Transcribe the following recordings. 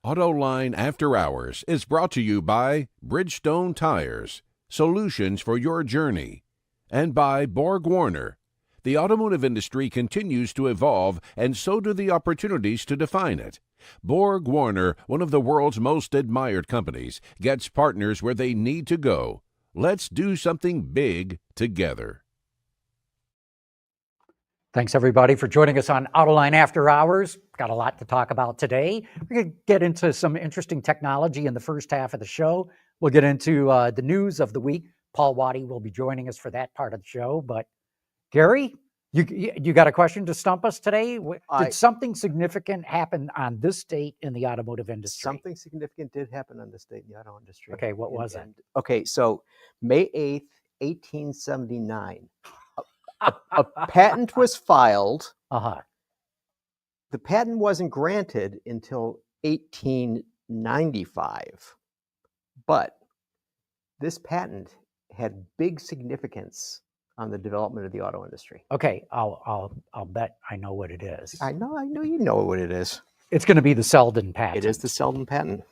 Autoline After Hours is brought to you by Bridgestone Tires, solutions for your journey, and by Borg Warner. The automotive industry continues to evolve, and so do the opportunities to define it. Borg Warner, one of the world's most admired companies, gets partners where they need to go. Let's do something big together. Thanks, everybody, for joining us on Autoline After Hours. Got a lot to talk about today. We're going to get into some interesting technology in the first half of the show. We'll get into the news of the week. Paul Waddy will be joining us for that part of the show. But, Gary, you got a question to stump us today? Did something significant happen on this date in the automotive industry? Something significant did happen on this date in the auto industry. Okay, what was it? Okay, so May 8th, 1879. A patent was filed. The patent wasn't granted until 1895, but this patent had big significance on the development of the auto industry. Okay, I'll bet I know what it is. I know you know what it is. It's going to be the Selden patent. It is the Selden patent.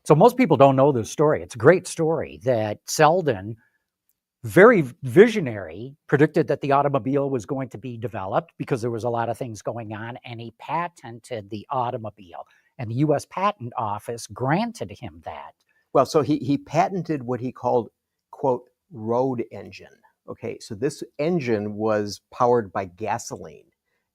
So most people don't know this story. It's a great story that Selden, very visionary, predicted that the automobile was going to be developed because there was a lot of things going on, and he patented the automobile. And the U.S. Patent Office granted him that. Well, so he patented what he called, quote, road engine. Okay, so this engine was powered by gasoline,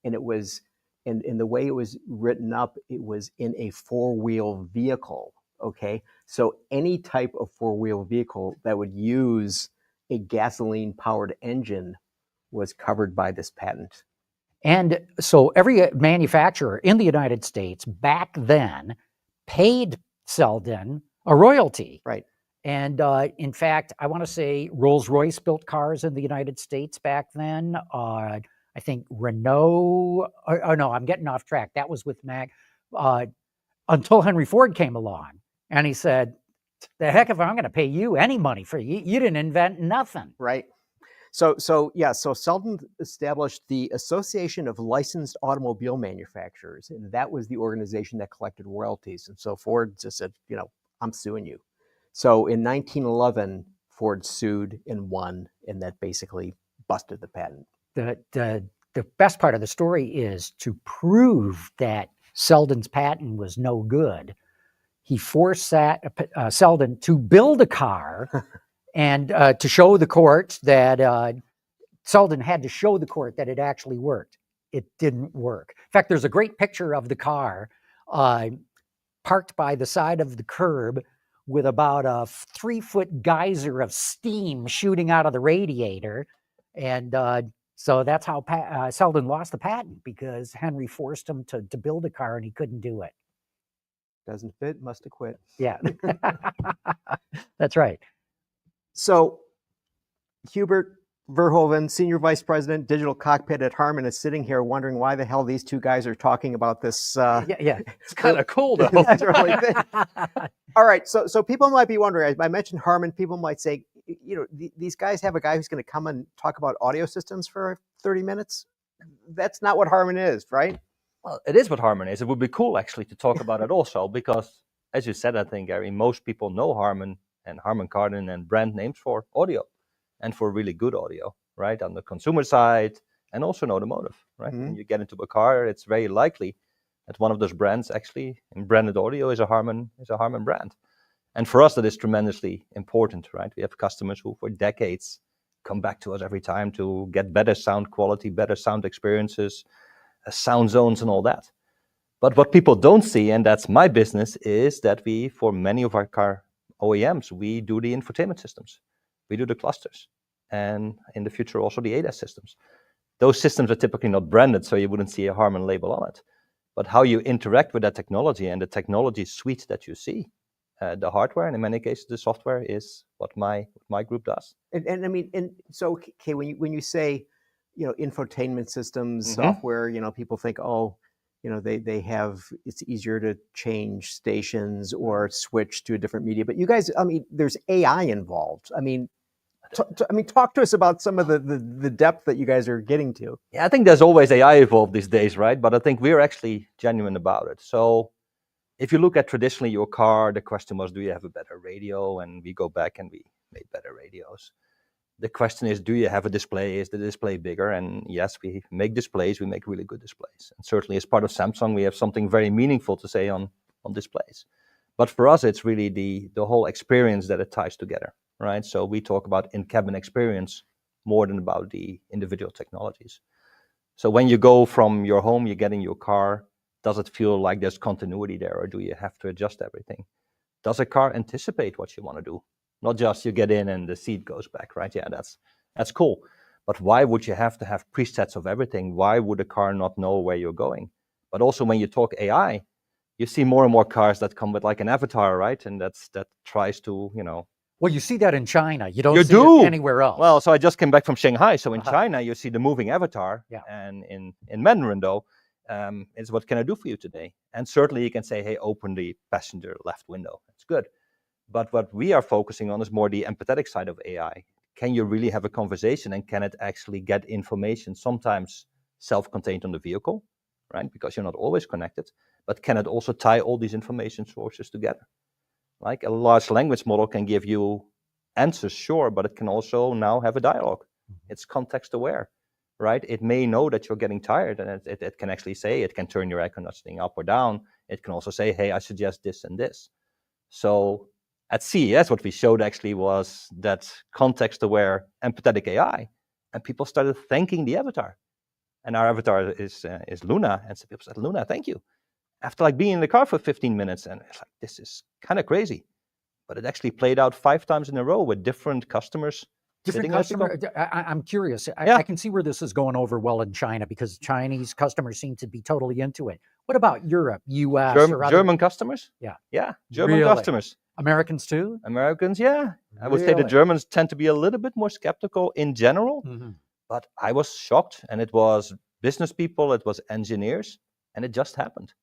and it was, in the way it was written up, it was in a four-wheel vehicle. Okay, so any type of four-wheel vehicle that would use a gasoline-powered engine was covered by this patent. And so every manufacturer in the United States back then paid Selden a royalty. Right. And in fact, I want to say Rolls-Royce built cars in the United States back then. I think Renault, no, I'm getting off track. That was with Mac. Until Henry Ford came along and he said, the heck if I'm going to pay you any money for you. You didn't invent nothing. Right. So Selden established the Association of Licensed Automobile Manufacturers, and that was the organization that collected royalties. And so Ford just said, I'm suing you. So in 1911, Ford sued and won, and that basically busted the patent. The best part of the story is to prove that Selden's patent was no good. He forced Selden to build a car and to show the court that Selden had to show the court that it actually worked. It didn't work. In fact, there's a great picture of the car parked by the side of the curb with about a 3-foot geyser of steam shooting out of the radiator. And so that's how Selden lost the patent, because Henry forced him to build a car and he couldn't do it. Doesn't fit, must have quit. Yeah, that's right. So Huibert Verhoeven, Senior Vice President, Digital Cockpit at Harman, is sitting here wondering why the hell these two guys are talking about this. Yeah. It's kind of cool, though. That's really big. All right, so people might be wondering, I mentioned Harman, people might say, these guys have a guy who's going to come and talk about audio systems for 30 minutes? That's not what Harman is, right? Well, it is what Harman is. It would be cool, actually, to talk about it also, because, as you said, I think, Gary, most people know Harman and Harman Kardon and brand names for audio, and for really good audio, right? On the consumer side, and also in automotive, right? Mm-hmm. When you get into a car, it's very likely that one of those brands actually in branded audio is a Harman brand. And for us, that is tremendously important, right? We have customers who, for decades, come back to us every time to get better sound quality, better sound experiences, sound zones and all that. But what people don't see, and that's my business, is that we, for many of our car OEMs, we do the infotainment systems. We do the clusters. And in the future, also the ADAS systems. Those systems are typically not branded, so you wouldn't see a Harman label on it. But how you interact with that technology and the technology suite that you see, the hardware, and in many cases, the software, is what my group does. And I mean, so, okay, when you say, infotainment systems, Mm-hmm. software, people think, they have, it's easier to change stations or switch to a different media. But you guys, there's AI involved. Talk to us about some of the depth that you guys are getting to. Yeah, I think there's always AI involved these days, right? But I think we're actually genuine about it. So If you look at traditionally your car, the question was, do you have a better radio? And we go back and we made better radios. The question is, do you have a display? Is the display bigger? And yes, we make displays. We make really good displays. And certainly as part of Samsung, we have something very meaningful to say on displays. But for us, it's really the whole experience that it ties together, right? So we talk about in-cabin experience more than about the individual technologies. So when you go from your home, you get in your car, does it feel like there's continuity there, or do you have to adjust everything? Does a car anticipate what you want to do? Not just you get in and the seat goes back, right? Yeah, that's cool. But why would you have to have presets of everything? Why would a car not know where you're going? But also when you talk AI, you see more and more cars that come with like an avatar, right? And that tries to, Well, you see that in China. You don't You see do. it anywhere else. Well, so I just came back from Shanghai. So in China, you see the moving avatar. Yeah. And in Mandarin, though, it's what can I do for you today? And certainly you can say, hey, open the passenger left window. That's good. But what we are focusing on is more the empathetic side of AI. Can you really have a conversation, and can it actually get information, sometimes self-contained on the vehicle, right? Because you're not always connected. But can it also tie all these information sources together? Like a large language model can give you answers, sure, but it can also now have a dialogue. It's context aware, right? It may know that you're getting tired, and it can actually say, it can turn your air conditioning up or down. It can also say, hey, I suggest this and this. So at CES, what we showed actually was that context aware, empathetic AI, and people started thanking the avatar. And our avatar is Luna, and some people said, Luna, thank you. After like being in the car for 15 minutes, and it's like, this is kind of crazy. But it actually played out 5 times in a row with different customers. Different customer. I'm curious. Yeah. I can see where this is going over well in China, because Chinese customers seem to be totally into it. What about Europe, U.S., or other? German customers? Yeah. Yeah, German Really? customers. Americans too? Americans, yeah. I would say the Really? Germans tend to be a little bit more skeptical in general. Mm-hmm. But I was shocked, and it was business people, it was engineers, and it just happened.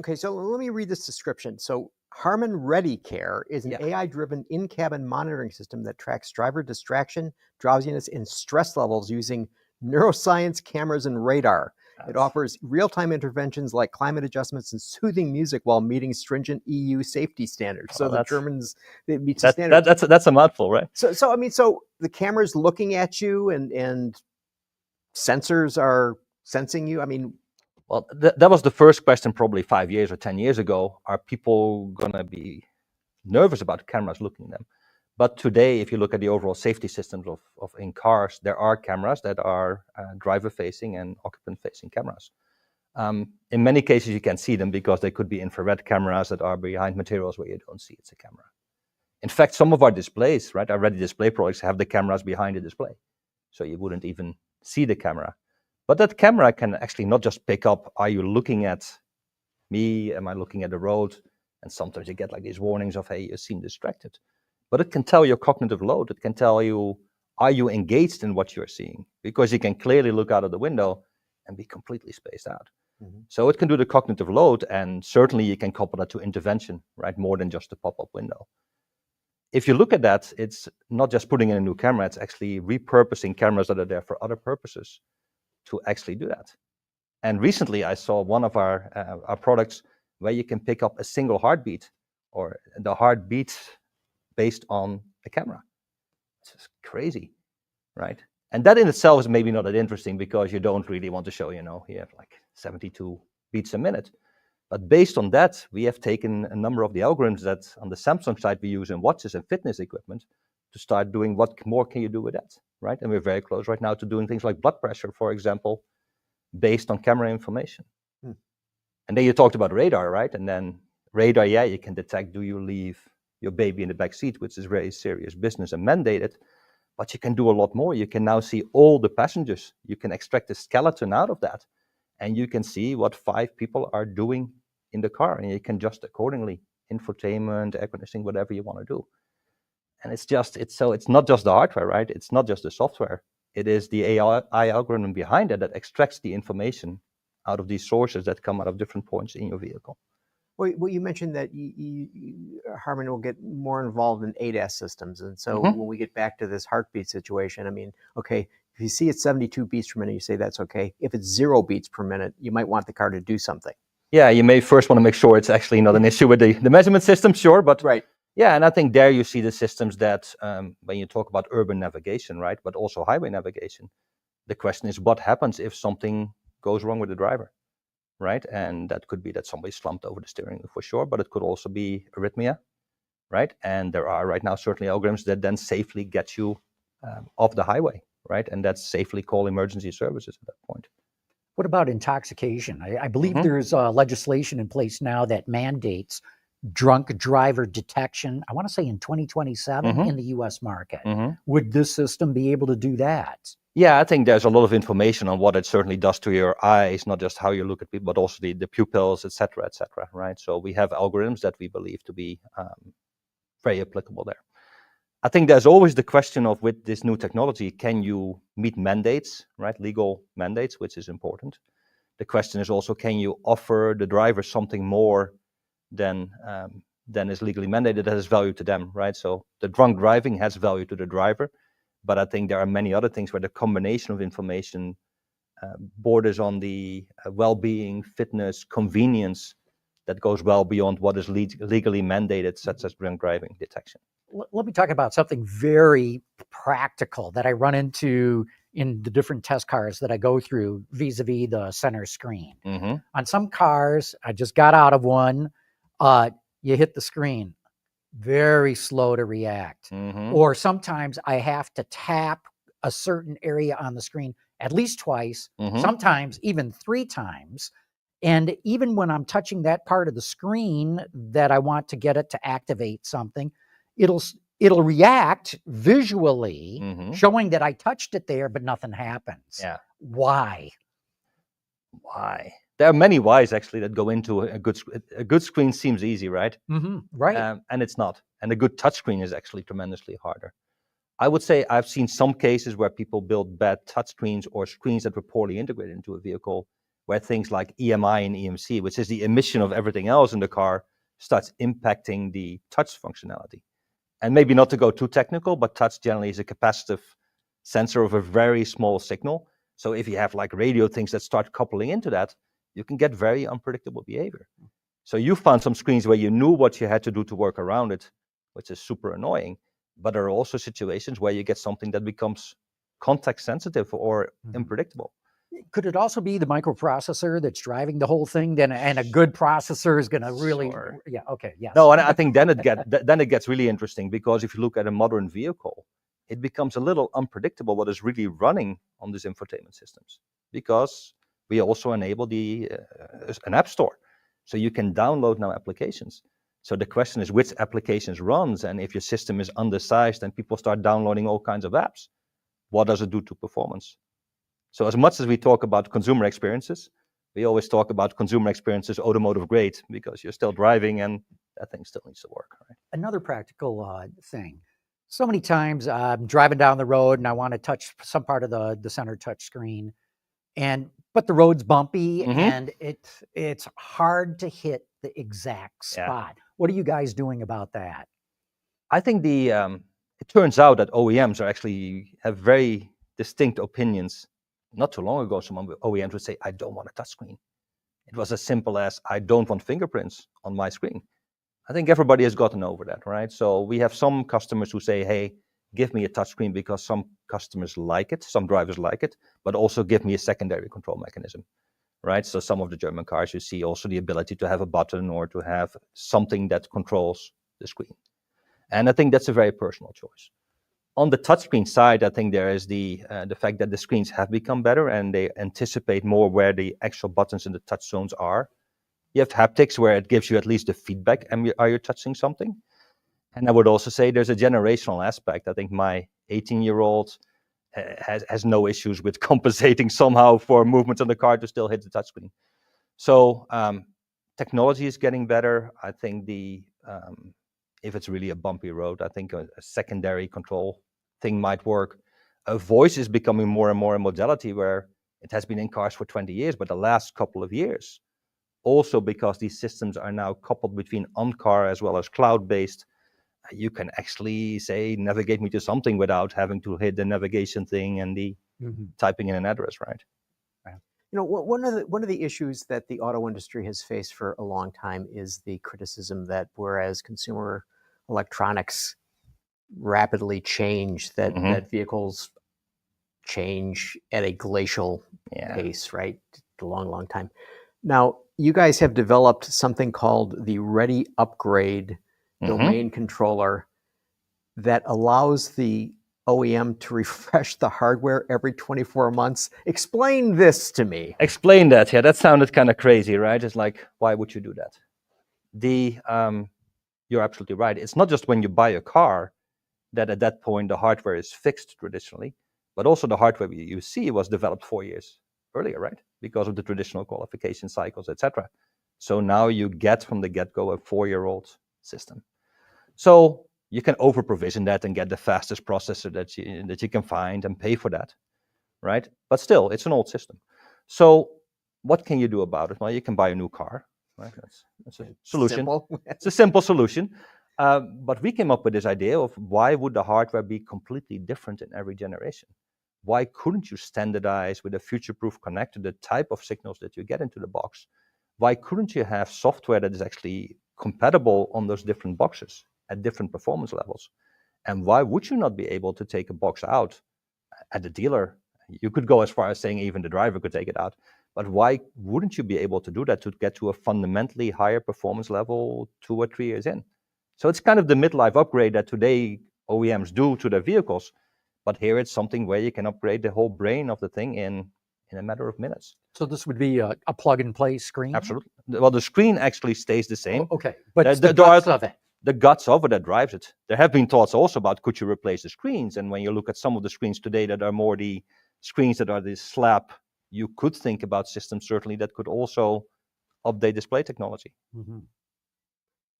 Okay, so let me read this description. So Harman Ready Care is an Yeah. AI-driven in-cabin monitoring system that tracks driver distraction, drowsiness, and stress levels using neuroscience, cameras, and radar. It offers real-time interventions like climate adjustments and soothing music while meeting stringent EU safety standards. So the Germans, it meets the standards. That's a mouthful, right? So I mean, so the camera's looking at you, and sensors are sensing you. I mean, Well, that was the first question probably 5 years or 10 years ago. Are people going to be nervous about cameras looking at them? But today, if you look at the overall safety systems of in cars, there are cameras that are driver-facing and occupant-facing cameras. In many cases, you can see them because they could be infrared cameras that are behind materials where you don't see it's a camera. In fact, some of our displays, right, our ready display products have the cameras behind the display. So you wouldn't even see the camera. But that camera can actually not just pick up, are you looking at me? Am I looking at the road? And sometimes you get like these warnings of, hey, you seem distracted. But it can tell your cognitive load. It can tell you, are you engaged in what you're seeing? Because you can clearly look out of the window and be completely spaced out. Mm-hmm. So it can do the cognitive load, and certainly you can couple that to intervention, right? More than just a pop-up window. If you look at that, it's not just putting in a new camera, it's actually repurposing cameras that are there for other purposes to actually do that. And recently I saw one of our products where you can pick up a single heartbeat, or the heartbeat based on a camera. It's just crazy, right? And that in itself is maybe not that interesting, because you don't really want to show, you have like 72 beats a minute. But based on that, we have taken a number of the algorithms that on the Samsung side we use in watches and fitness equipment to start doing what more can you do with that, right? And we're very close right now to doing things like blood pressure, for example, based on camera information. And then you talked about radar, right? And then radar, yeah, you can detect, do you leave your baby in the back seat, which is very serious business and mandated. But you can do a lot more. You can now see all the passengers. You can extract the skeleton out of that. And you can see what 5 people are doing in the car. And you can adjust accordingly. Infotainment, air conditioning, whatever you want to do. And it's not just the hardware, right? It's not just the software. It is the AI algorithm behind it that extracts the information out of these sources that come out of different points in your vehicle. Well, you mentioned that Harman will get more involved in ADAS systems. And so when we get back to this heartbeat situation, I mean, okay, if you see it's 72 beats per minute, you say that's okay. If it's 0 beats per minute, you might want the car to do something. Yeah, you may first want to make sure it's actually not an issue with the measurement system, sure, but Right. yeah, and I think there you see the systems that when you talk about urban navigation, right, but also highway navigation, the question is what happens if something goes wrong with the driver, right? And that could be that somebody slumped over the steering wheel for sure, but it could also be arrhythmia, right? And there are right now certainly algorithms that then safely get you off the highway, right? And that's safely call emergency services at that point. What about intoxication? I believe Mhm. there's legislation in place now that mandates drunk driver detection. I want to say in 2027 Mhm. in the U.S. market. Mhm. Would this system be able to do that? Yeah, I think there's a lot of information on what it certainly does to your eyes, not just how you look at people, but also the pupils, et cetera, right? So we have algorithms that we believe to be very applicable there. I think there's always the question of, with this new technology, can you meet mandates, right? Legal mandates, which is important. The question is also, can you offer the driver something more than is legally mandated that has value to them, right? So the drunk driving has value to the driver, but I think there are many other things where the combination of information borders on the well-being, fitness, convenience that goes well beyond what is legally mandated, such as drunk driving detection. Let me talk about something very practical that I run into in the different test cars that I go through vis-a-vis the center screen. Mm-hmm. On some cars, I just got out of one, you hit the screen, very slow to react. Mm-hmm. Or sometimes I have to tap a certain area on the screen at least twice, Mm-hmm. sometimes even 3 times. And even when I'm touching that part of the screen that I want to get it to activate something, it'll react visually, Mm-hmm. showing that I touched it there, but nothing happens. Yeah. Why? Why? There are many whys actually that go into a good screen. Seems easy, right? Mm-hmm. Right. And it's not. And a good touchscreen is actually tremendously harder. I would say I've seen some cases where people build bad touchscreens or screens that were poorly integrated into a vehicle, where things like EMI and EMC, which is the emission of everything else in the car, starts impacting the touch functionality. And maybe not to go too technical, but touch generally is a capacitive sensor of a very small signal. So if you have like radio things that start coupling into that, you can get very unpredictable behavior. So you found some screens where you knew what you had to do to work around it, which is super annoying. But there are also situations where you get something that becomes context sensitive or unpredictable. Could it also be the microprocessor that's driving the whole thing? Then, and a good processor is going to really, Sure. yeah, okay, yes. No, and I think then it gets really interesting, because if you look at a modern vehicle, it becomes a little unpredictable what is really running on these infotainment systems, because we also enable an app store, so you can download now applications. So the question is which applications runs, and if your system is undersized and people start downloading all kinds of apps, what does it do to performance? So as much as we talk about consumer experiences, we always talk about consumer experiences automotive grade, because you're still driving and that thing still needs to work, right? Another practical thing. So many times I'm driving down the road and I want to touch some part of the center touch screen, but the road's bumpy and it's hard to hit the exact spot. What are you guys doing about that? I think it turns out that OEMs have very distinct opinions. Not too long ago, some OEMs would say, I don't want a touchscreen. It was as simple as, I don't want fingerprints on my screen. I think everybody has gotten over that, right? So we have some customers who say, hey, give me a touchscreen, because some customers like it, some drivers like it, but also give me a secondary control mechanism, right? So some of the German cars, you see also the ability to have a button or to have something that controls the screen. And I think that's a very personal choice. On the touchscreen side, I think there is the fact that the screens have become better and they anticipate more where the actual buttons in the touch zones are. You have haptics where it gives you at least the feedback, are you touching something? And I would also say there's a generational aspect. I think my 18-year-old has no issues with compensating somehow for movements on the car to still hit the touchscreen. So technology is getting better. I think if it's really a bumpy road, I think a secondary control thing might work. A voice is becoming more and more a modality where it has been in cars for 20 years, but the last couple of years, also because these systems are now coupled between on-car as well as cloud-based, you can actually say, navigate me to something without having to hit the navigation thing and the typing in an address, right? One of the issues that the auto industry has faced for a long time is the criticism that whereas consumer electronics rapidly change, that vehicles change at a glacial pace, right? A long time. Now, you guys have developed something called the Ready Upgrade domain controller that allows the OEM to refresh the hardware every 24 months. Explain this to me. Explain that. Yeah, that sounded kind of crazy, right? It's like, why would you do that? You're absolutely right. It's not just when you buy a car that at that point the hardware is fixed traditionally, but also the hardware you see was developed 4 years earlier, right? Because of the traditional qualification cycles, etc. So now you get from the get-go a 4-year-old system. So you can over-provision that and get the fastest processor that you can find and pay for that, right? But still, it's an old system. So what can you do about it? Well, you can buy a new car, right? That's a solution. Simple. It's a simple solution. But we came up with this idea of why would the hardware be completely different in every generation? Why couldn't you standardize with a future-proof connector the type of signals that you get into the box? Why couldn't you have software that is actually compatible on those different boxes at different performance levels? And why would you not be able to take a box out at the dealer? You could go as far as saying even the driver could take it out. But why wouldn't you be able to do that to get to a fundamentally higher performance level 2 or 3 years in? So it's kind of the midlife upgrade that today OEMs do to their vehicles. But here it's something where you can upgrade the whole brain of the thing in a matter of minutes. So this would be a plug-and-play screen? Absolutely. Well, the screen actually stays the same. Okay, but it's the guts of it. The guts of it that drives it. There have been thoughts also about could you replace the screens? And when you look at some of the screens today that are more the screens that are this slab, you could think about systems certainly that could also update display technology. Mm-hmm.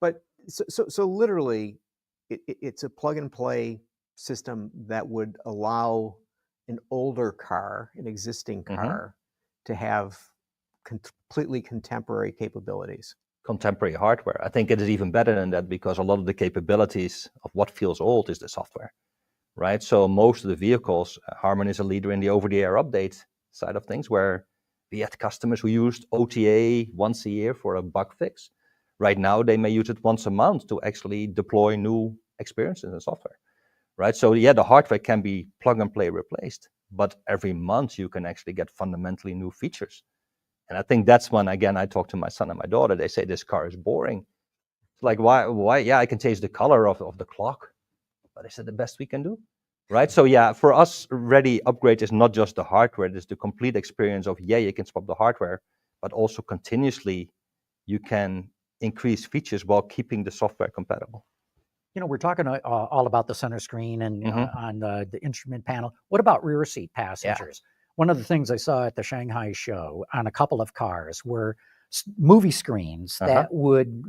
But so literally, it's a plug-and-play system that would allow an older car, an existing car, to have completely contemporary capabilities. Contemporary hardware. I think it is even better than that because a lot of the capabilities of what feels old is the software, right? So most of the vehicles, Harman is a leader in the over-the-air update side of things, where we had customers who used OTA once a year for a bug fix. Right now, they may use it once a month to actually deploy new experiences and software, right? So yeah, the hardware can be plug and play replaced, but every month you can actually get fundamentally new features. And I think that's when, again, I talk to my son and my daughter, they say this car is boring. It's like, why? Yeah, I can change the color of the clock, but I said the best we can do, right? So yeah, for us, Ready Upgrade is not just the hardware, it's the complete experience of, yeah, you can swap the hardware, but also continuously you can increase features while keeping the software compatible. You know, we're talking all about the center screen and on the instrument panel. What about rear seat passengers? Yeah. One of the things I saw at the Shanghai show on a couple of cars were movie screens that would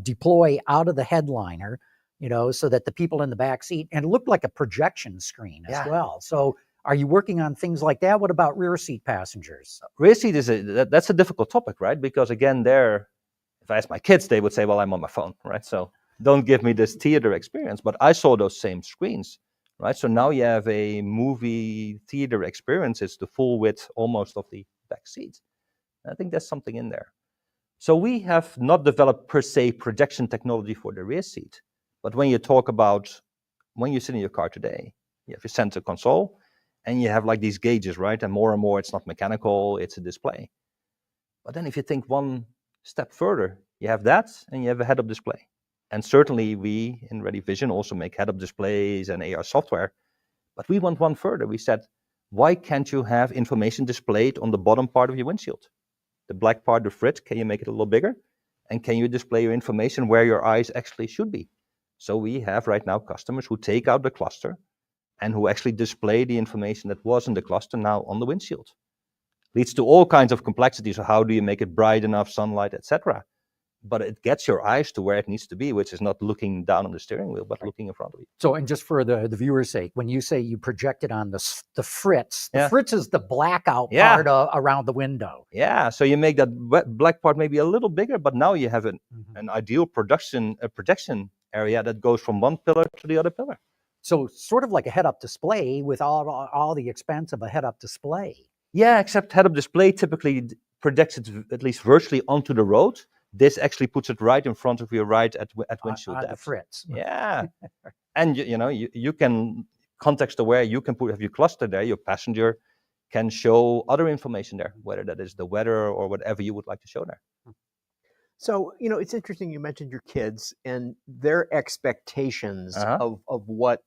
deploy out of the headliner, you know, so that the people in the back seat, and it looked like a projection screen as well. So are you working on things like that? What about rear seat passengers? Rear seat that's a difficult topic, right? Because again, if I ask my kids, they would say, well, I'm on my phone, right? So don't give me this theater experience. But I saw those same screens, right? So now you have a movie theater experience. It's the full width almost of the back seat. I think there's something in there. So we have not developed per se projection technology for the rear seat. But when you talk about when you sit in your car today, you have your center console and you have like these gauges, right? And more, it's not mechanical, it's a display. But then if you think one step further, you have that and you have a head-up display. And certainly we in Ready Vision also make head-up displays and AR software. But we went one further. We said, why can't you have information displayed on the bottom part of your windshield? The black part, the frit, can you make it a little bigger? And can you display your information where your eyes actually should be? So we have right now customers who take out the cluster and who actually display the information that was in the cluster now on the windshield. Leads to all kinds of complexities. So how do you make it bright enough, sunlight, etc.? But it gets your eyes to where it needs to be, which is not looking down on the steering wheel, but looking in front of you. So, and just for the viewer's sake, when you say you project it on the fritz, the fritz is the blackout part around the window. Yeah, so you make that black part maybe a little bigger, but now you have an ideal projection area that goes from one pillar to the other pillar. So sort of like a head-up display with all the expense of a head-up display. Yeah, except head-up display typically projects it at least virtually onto the road. This actually puts it right in front of you, right at windshield on the depth. fritz. Yeah, and you can context aware. You can have your cluster there. Your passenger can show other information there, whether that is the weather or whatever you would like to show there. So, it's interesting you mentioned your kids and their expectations Uh-huh. of what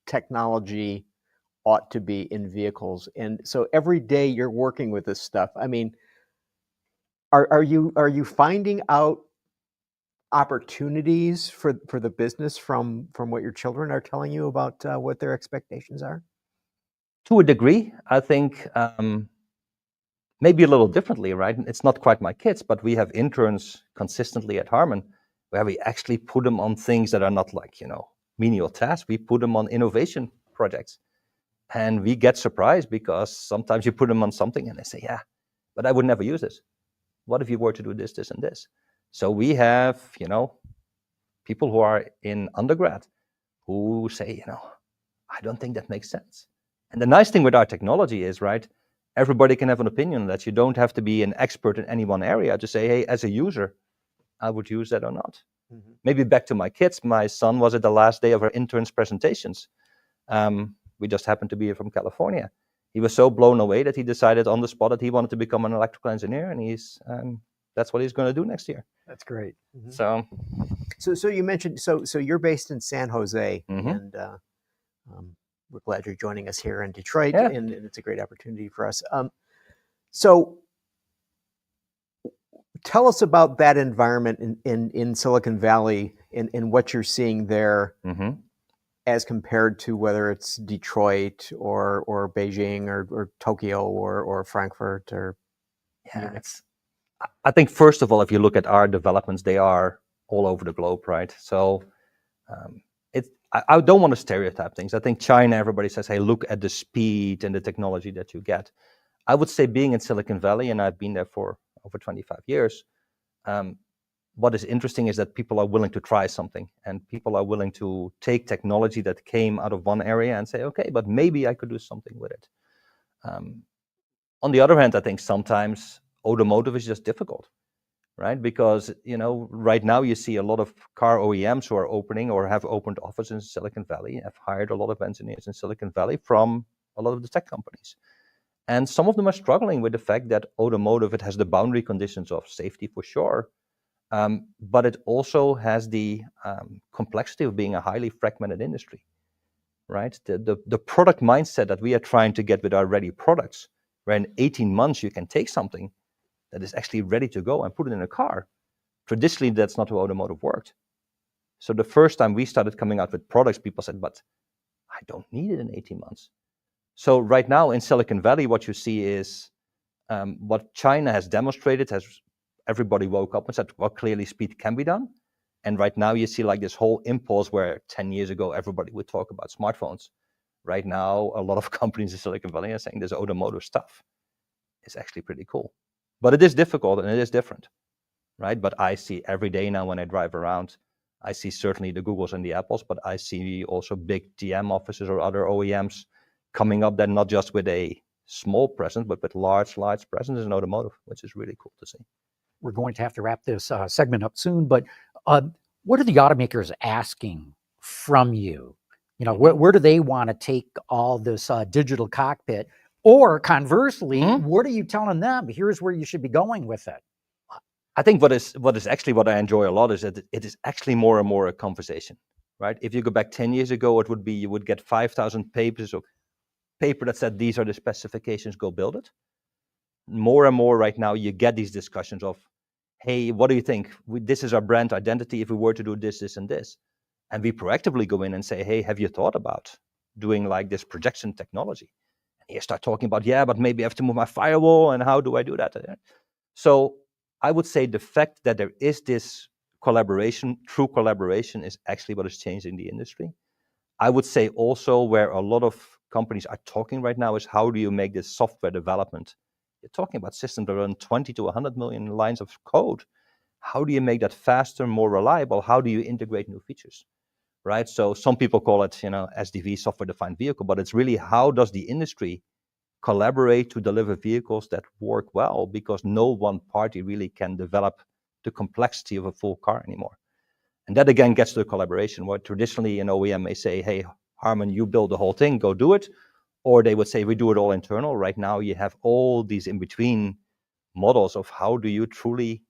technology ought to be in vehicles. And so every day you're working with this stuff. I mean, are you finding out opportunities for the business from what your children are telling you about what their expectations are? To a degree, I think maybe a little differently, right? It's not quite my kids, but we have interns consistently at Harman where we actually put them on things that are not like, menial tasks. We put them on innovation projects. And we get surprised because sometimes you put them on something and they say, yeah, but I would never use this. What if you were to do this, this, and this? So we have, people who are in undergrad who say, I don't think that makes sense. And the nice thing with our technology is, right, everybody can have an opinion that you don't have to be an expert in any one area to say, hey, as a user, I would use that or not. Mm-hmm. Maybe back to my kids. My son was at the last day of our interns presentations. We just happened to be from California. He was so blown away that he decided on the spot that he wanted to become an electrical engineer, and that's what he's going to do next year. That's great. Mm-hmm. So you mentioned so you're based in San Jose, mm-hmm. and we're glad you're joining us here in Detroit, yeah. and it's a great opportunity for us. So tell us about that environment in Silicon Valley and what you're seeing there. Mm-hmm. As compared to whether it's Detroit or Beijing or Tokyo or Frankfurt or I think first of all, if you look at our developments, they are all over the globe, right? So I don't want to stereotype things. I think China, everybody says, hey, look at the speed and the technology that you get. I would say being in Silicon Valley, and I've been there for over 25 years, what is interesting is that people are willing to try something, and people are willing to take technology that came out of one area and say, okay, but maybe I could do something with it. On the other hand, I think sometimes automotive is just difficult, right? Because, right now you see a lot of car OEMs who are opening or have opened offices in Silicon Valley, have hired a lot of engineers in Silicon Valley from a lot of the tech companies. And some of them are struggling with the fact that automotive, it has the boundary conditions of safety for sure, but it also has the complexity of being a highly fragmented industry, right? The product mindset that we are trying to get with our ready products, where in 18 months you can take something that is actually ready to go and put it in a car. Traditionally, that's not how automotive worked. So the first time we started coming out with products, people said, but I don't need it in 18 months. So right now in Silicon Valley, what you see is what China has demonstrated has everybody woke up and said, well, clearly speed can be done. And right now you see like this whole impulse where 10 years ago, everybody would talk about smartphones. Right now, a lot of companies in Silicon Valley are saying this automotive stuff is actually pretty cool. But it is difficult and it is different, right? But I see every day now when I drive around, I see certainly the Googles and the Apples, but I see also big GM offices or other OEMs coming up that not just with a small presence, but with large presence in automotive, which is really cool to see. We're going to have to wrap this segment up soon, but what are the automakers asking from you? Where do they want to take all this digital cockpit? Or conversely, what are you telling them? Here's where you should be going with it. I think what is actually what I enjoy a lot is that it is actually more and more a conversation, right? If you go back 10 years ago, it would be you would get 5,000 pages of paper that said these are the specifications, go build it. More and more right now, you get these discussions of, hey, what do you think? This is our brand identity. If we were to do this, this, and this, and we proactively go in and say, hey, have you thought about doing like this projection technology? And you start talking about, yeah, but maybe I have to move my firewall, and how do I do that? So I would say the fact that there is this collaboration, true collaboration, is actually what is changing the industry. I would say also where a lot of companies are talking right now is how do you make this software development? You're talking about systems that run 20 to 100 million lines of code. How do you make that faster, more reliable? How do you integrate new features, right? So some people call it, SDV, software-defined vehicle, but it's really how does the industry collaborate to deliver vehicles that work well, because no one party really can develop the complexity of a full car anymore. And that again gets to the collaboration, where traditionally an OEM may say, hey, Harman, you build the whole thing, go do it. Or they would say, we do it all internal. Right now you have all these in-between models of how do you truly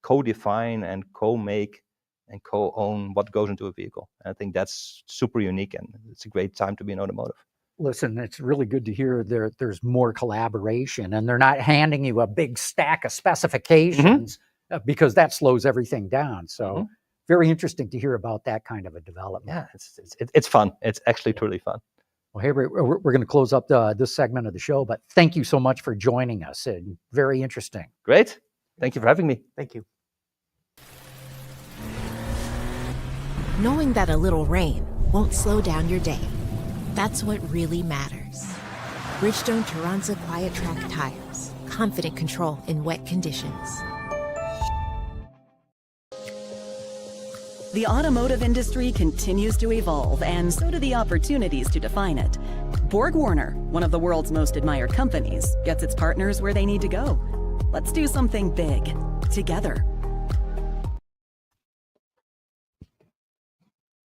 co-define and co-make and co-own what goes into a vehicle. And I think that's super unique, and it's a great time to be in automotive. Listen, it's really good to hear there's more collaboration, and they're not handing you a big stack of specifications because that slows everything down. So very interesting to hear about that kind of a development. Yeah, it's fun. It's actually truly fun. Well, hey, we're going to close up this segment of the show, but thank you so much for joining us. Very interesting. Great. Thank you for having me. Thank you. Knowing that a little rain won't slow down your day, that's what really matters. Bridgestone Turanza Quiet Track tires, confident control in wet conditions. The automotive industry continues to evolve, and so do the opportunities to define it. BorgWarner, one of the world's most admired companies, gets its partners where they need to go. Let's do something big, together.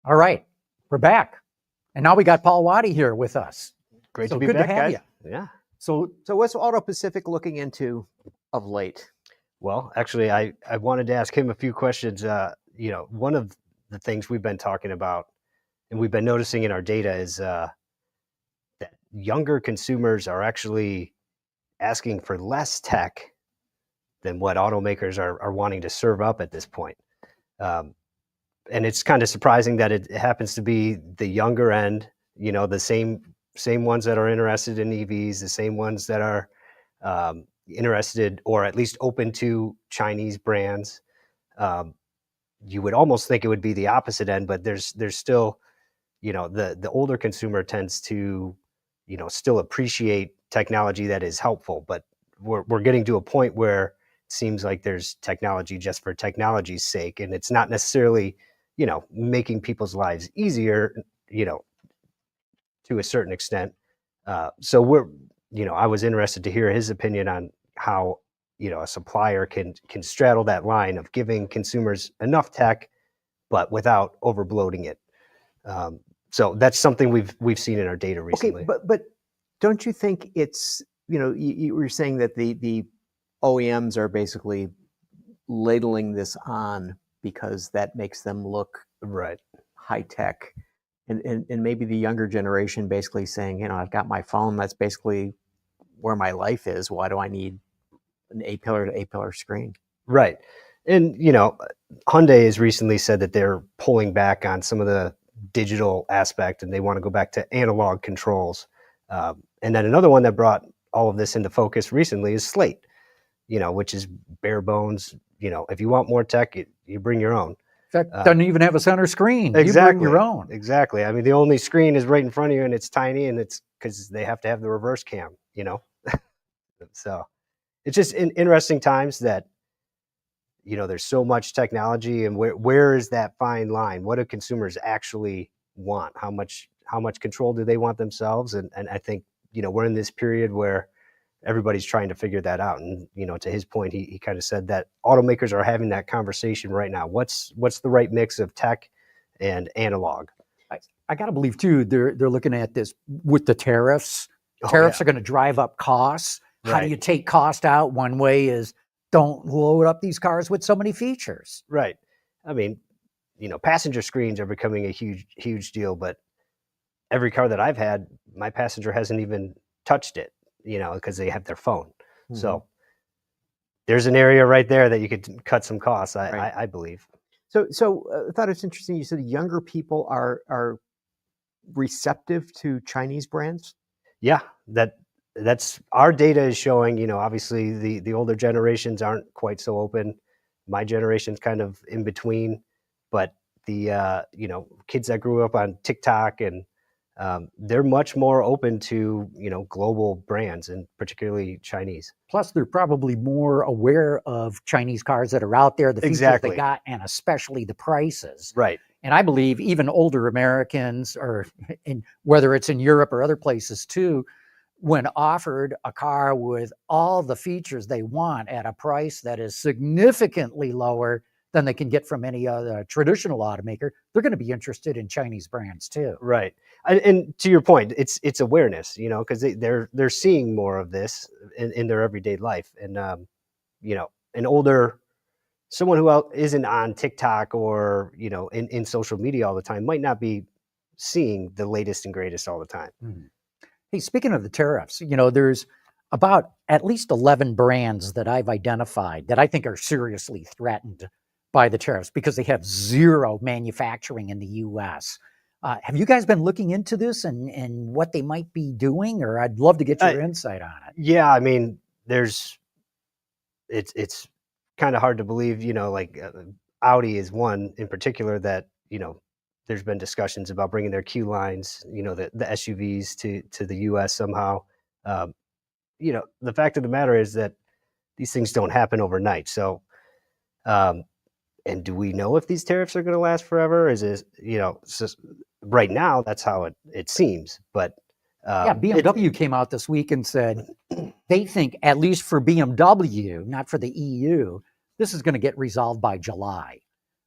All right, we're back. And now we got Paul Waddy here with us. Great So to be good back, to have guys. you. Yeah. So what's Auto Pacific looking into of late? Well, actually, I wanted to ask him a few questions. One of the things we've been talking about and we've been noticing in our data is that younger consumers are actually asking for less tech than what automakers are wanting to serve up at this point. And it's kind of surprising that it happens to be the younger end, the same ones that are interested in EVs, the same ones that are interested or at least open to Chinese brands. You would almost think it would be the opposite end, but there's still, the older consumer tends to, still appreciate technology that is helpful. But we're getting to a point where it seems like there's technology just for technology's sake, and it's not necessarily, making people's lives easier, to a certain extent. So I was interested to hear his opinion on how, a supplier can straddle that line of giving consumers enough tech, but without overbloating it. So that's something we've seen in our data recently. Okay, but don't you think it's, you were saying that the OEMs are basically ladling this on because that makes them look right, high tech, and maybe the younger generation basically saying, I've got my phone, that's basically where my life is. Why do I need an A-pillar to A-pillar screen? Right. And, Hyundai has recently said that they're pulling back on some of the digital aspect and they want to go back to analog controls. And then another one that brought all of this into focus recently is Slate, which is bare bones. If you want more tech, you bring your own. that doesn't even have a center screen. Exactly. You bring your own. Exactly. I mean, the only screen is right in front of you and it's tiny, and it's because they have to have the reverse cam, So it's just interesting times that, there's so much technology, and where is that fine line? What do consumers actually want? How much control do they want themselves? And I think, we're in this period where everybody's trying to figure that out. And, to his point, he kind of said that automakers are having that conversation right now. What's the right mix of tech and analog? I got to believe too, they're looking at this with the tariffs. Tariffs are going to drive up costs. How do you take cost out? One way is don't load up these cars with so many features. Right. I mean, passenger screens are becoming a huge deal, but every car that I've had, my passenger hasn't even touched it, because they have their phone. Mm-hmm. So there's an area right there that you could cut some costs, I believe. So I thought it's interesting. You said younger people are receptive to Chinese brands. Yeah, that's our data is showing. Obviously the older generations aren't quite so open. My generation's kind of in between, but the kids that grew up on TikTok and they're much more open to global brands, and particularly Chinese. Plus, they're probably more aware of Chinese cars that are out there, the features they got, and especially the prices. Right. And I believe even older Americans, or whether it's in Europe or other places too, when offered a car with all the features they want at a price that is significantly lower than they can get from any other traditional automaker, they're going to be interested in Chinese brands too. Right. And to your point, it's awareness, because they're seeing more of this in their everyday life. And, someone who isn't on TikTok or, in social media all the time might not be seeing the latest and greatest all the time. Mm. Hey, speaking of the tariffs, there's about at least 11 brands that I've identified that I think are seriously threatened by the tariffs because they have zero manufacturing in the U.S. Have you guys been looking into this and what they might be doing? Or I'd love to get your insight on it. Yeah, I mean, it's kind of hard to believe, like Audi is one in particular that, there's been discussions about bringing their Q lines, the SUVs to the U.S. somehow. The fact of the matter is that these things don't happen overnight. So, and do we know if these tariffs are going to last forever? Is it, right now that's how it seems. But BMW came out this week and said they think, at least for BMW, not for the EU, this is going to get resolved by July.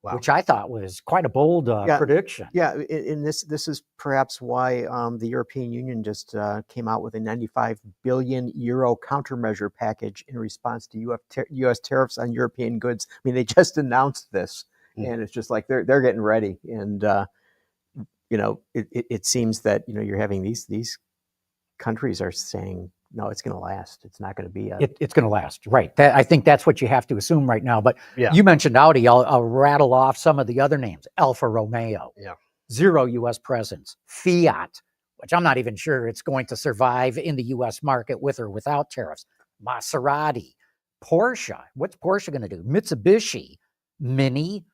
Wow. Which I thought was quite a bold prediction. Yeah, and this is perhaps why the European Union just came out with a 95 billion euro countermeasure package in response to U.S. tariffs on European goods. I mean, they just announced this, and it's just like they're getting ready. And it seems that you're having these countries are saying, no, it's going to last. It's not going to be it's going to last, right? I think that's what you have to assume right now. But yeah. You mentioned Audi. I'll rattle off some of the other names. Alfa Romeo, zero U.S. presence. Fiat, which I'm not even sure it's going to survive in the U.S. market with or without tariffs. Maserati, Porsche. What's Porsche going to do? Mitsubishi, Mini,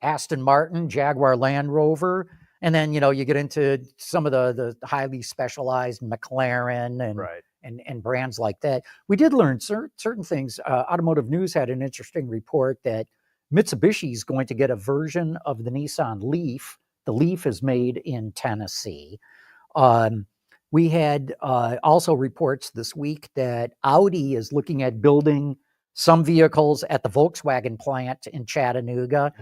Aston Martin, Jaguar Land Rover. And then, you get into some of the highly specialized McLaren and right. And brands like that. We did learn certain things. Automotive News had an interesting report that Mitsubishi is going to get a version of the Nissan Leaf. The Leaf is made in Tennessee. We had also reports this week that Audi is looking at building some vehicles at the Volkswagen plant in Chattanooga,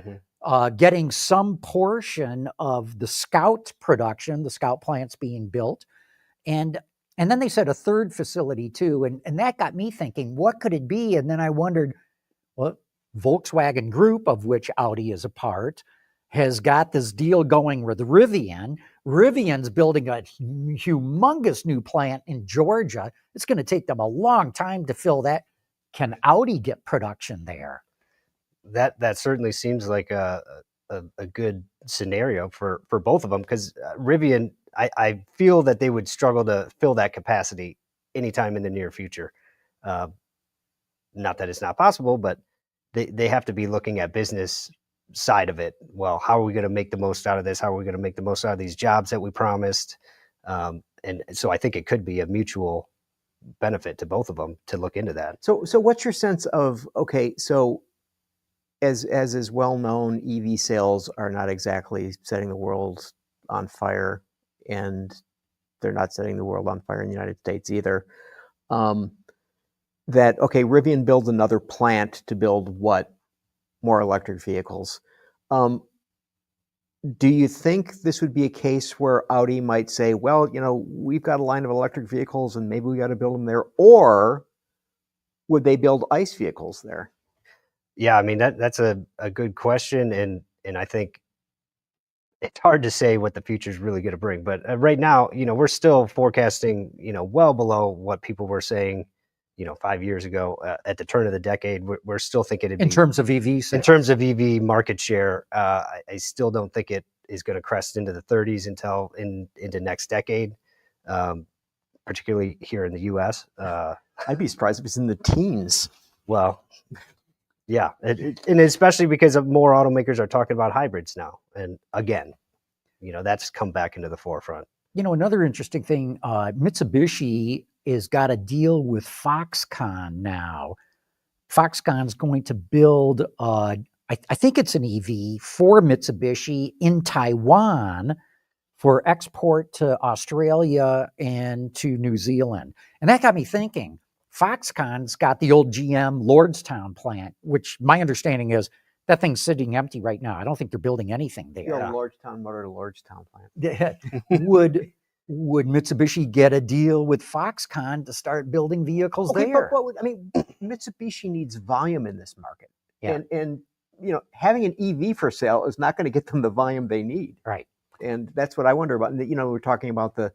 getting some portion of the Scout production, the Scout plants being built. And then they said a third facility too. And that got me thinking, what could it be? And then I wondered, well, Volkswagen Group, of which Audi is a part, has got this deal going with Rivian. Rivian's building a humongous new plant in Georgia. It's going to take them a long time to fill that. Can Audi get production there? That certainly seems like a good scenario for both of them, because Rivian, I feel that they would struggle to fill that capacity anytime in the near future. Not that it's not possible, but they have to be looking at business side of it. Well, how are we going to make the most out of this? How are we going to make the most out of these jobs that we promised? And so I think it could be a mutual benefit to both of them to look into that. So what's your sense of, okay, so as is well known, EV sales are not exactly setting the world on fire, and they're not setting the world on fire in the United States either. That, okay, Rivian builds another plant to build what? More electric vehicles. Do you think this would be a case where Audi might say, well, we've got a line of electric vehicles and maybe we got to build them there? Or would they build ICE vehicles there? Yeah, I mean, that's a good question. And I think it's hard to say what the future is really going to bring. But right now, we're still forecasting, well below what people were saying, 5 years ago at the turn of the decade. We're still thinking in terms of EV sales. In terms of EV market share, I still don't think it is going to crest into the 30s until into next decade, particularly here in the U.S. I'd be surprised if it's in the teens. Well, yeah, and especially because more automakers are talking about hybrids now. And again, that's come back into the forefront. Another interesting thing, Mitsubishi has got a deal with Foxconn now. Foxconn's going to build, I think it's an EV for Mitsubishi in Taiwan for export to Australia and to New Zealand. And that got me thinking, Foxconn's got the old GM Lordstown plant, which my understanding is that thing's sitting empty right now. I don't think they're building anything there. The old Lordstown Motor Lordstown plant. Would Mitsubishi get a deal with Foxconn to start building vehicles there? But I mean, Mitsubishi needs volume in this market, Yeah. and having an EV for sale is not going to get them the volume they need. Right. And that's what I wonder about. And we're talking about the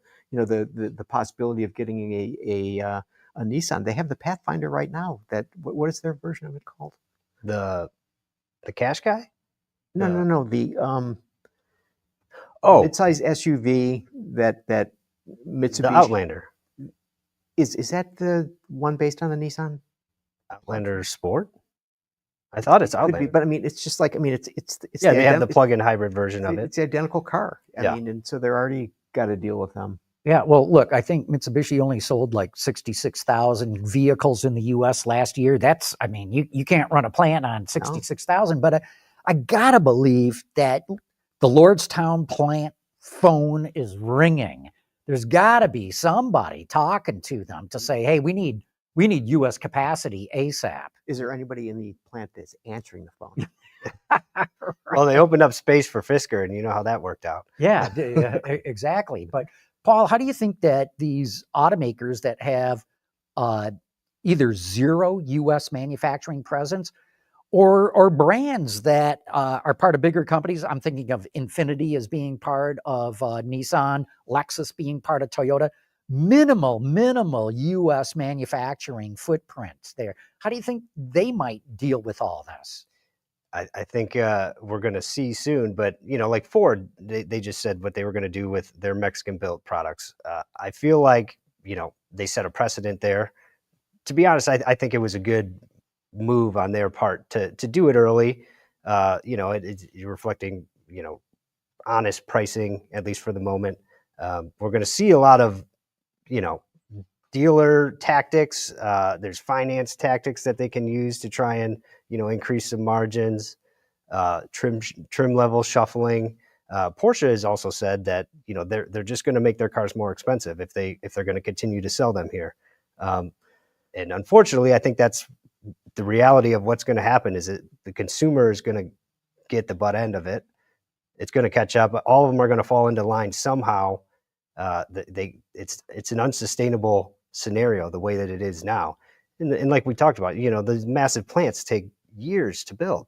possibility of getting a Nissan. They have the Pathfinder right now. What is their version of it called? The Qashqai? No. The Oh, midsize SUV that Mitsubishi. the Outlander. Is that the one based on the Nissan? Outlander Sport? I thought it's Could be, Outlander. but I mean, it's just like it's Yeah, they have the plug-in hybrid version of it. It's the identical car. I mean, and so they're already got to deal with them. Yeah, well, look, I think Mitsubishi only sold like 66,000 vehicles in the U.S. last year. That's, I mean, you can't run a plant on 66,000, but I gotta believe that the Lordstown plant phone is ringing. There's gotta be somebody talking to them to say, hey, we need U.S. capacity ASAP. Is there anybody in the plant that's answering the phone? Well, they opened up space for Fisker, and you know how that worked out. Yeah, exactly. But Paul, how do you think that these automakers that have either zero U.S. manufacturing presence or brands that are part of bigger companies? I'm thinking of Infiniti as being part of Nissan, Lexus being part of Toyota. Minimal U.S. manufacturing footprints there. How do you think they might deal with all this? I think we're going to see soon, but like Ford, they just said what they were going to do with their Mexican-built products. I feel like they set a precedent there. To be honest, I think it was a good move on their part to do it early. It's reflecting honest pricing, at least for the moment. We're going to see a lot of dealer tactics. There's finance tactics that they can use to try and increase some margins, trim level shuffling. Porsche has also said that they're just going to make their cars more expensive if they're going to continue to sell them here. And unfortunately, I think that's the reality of what's going to happen. Is that the consumer is going to get the butt end of it. It's going to catch up. All of them are going to fall into line somehow. It's an unsustainable scenario the way that it is now. And like we talked about, those massive plants take years to build,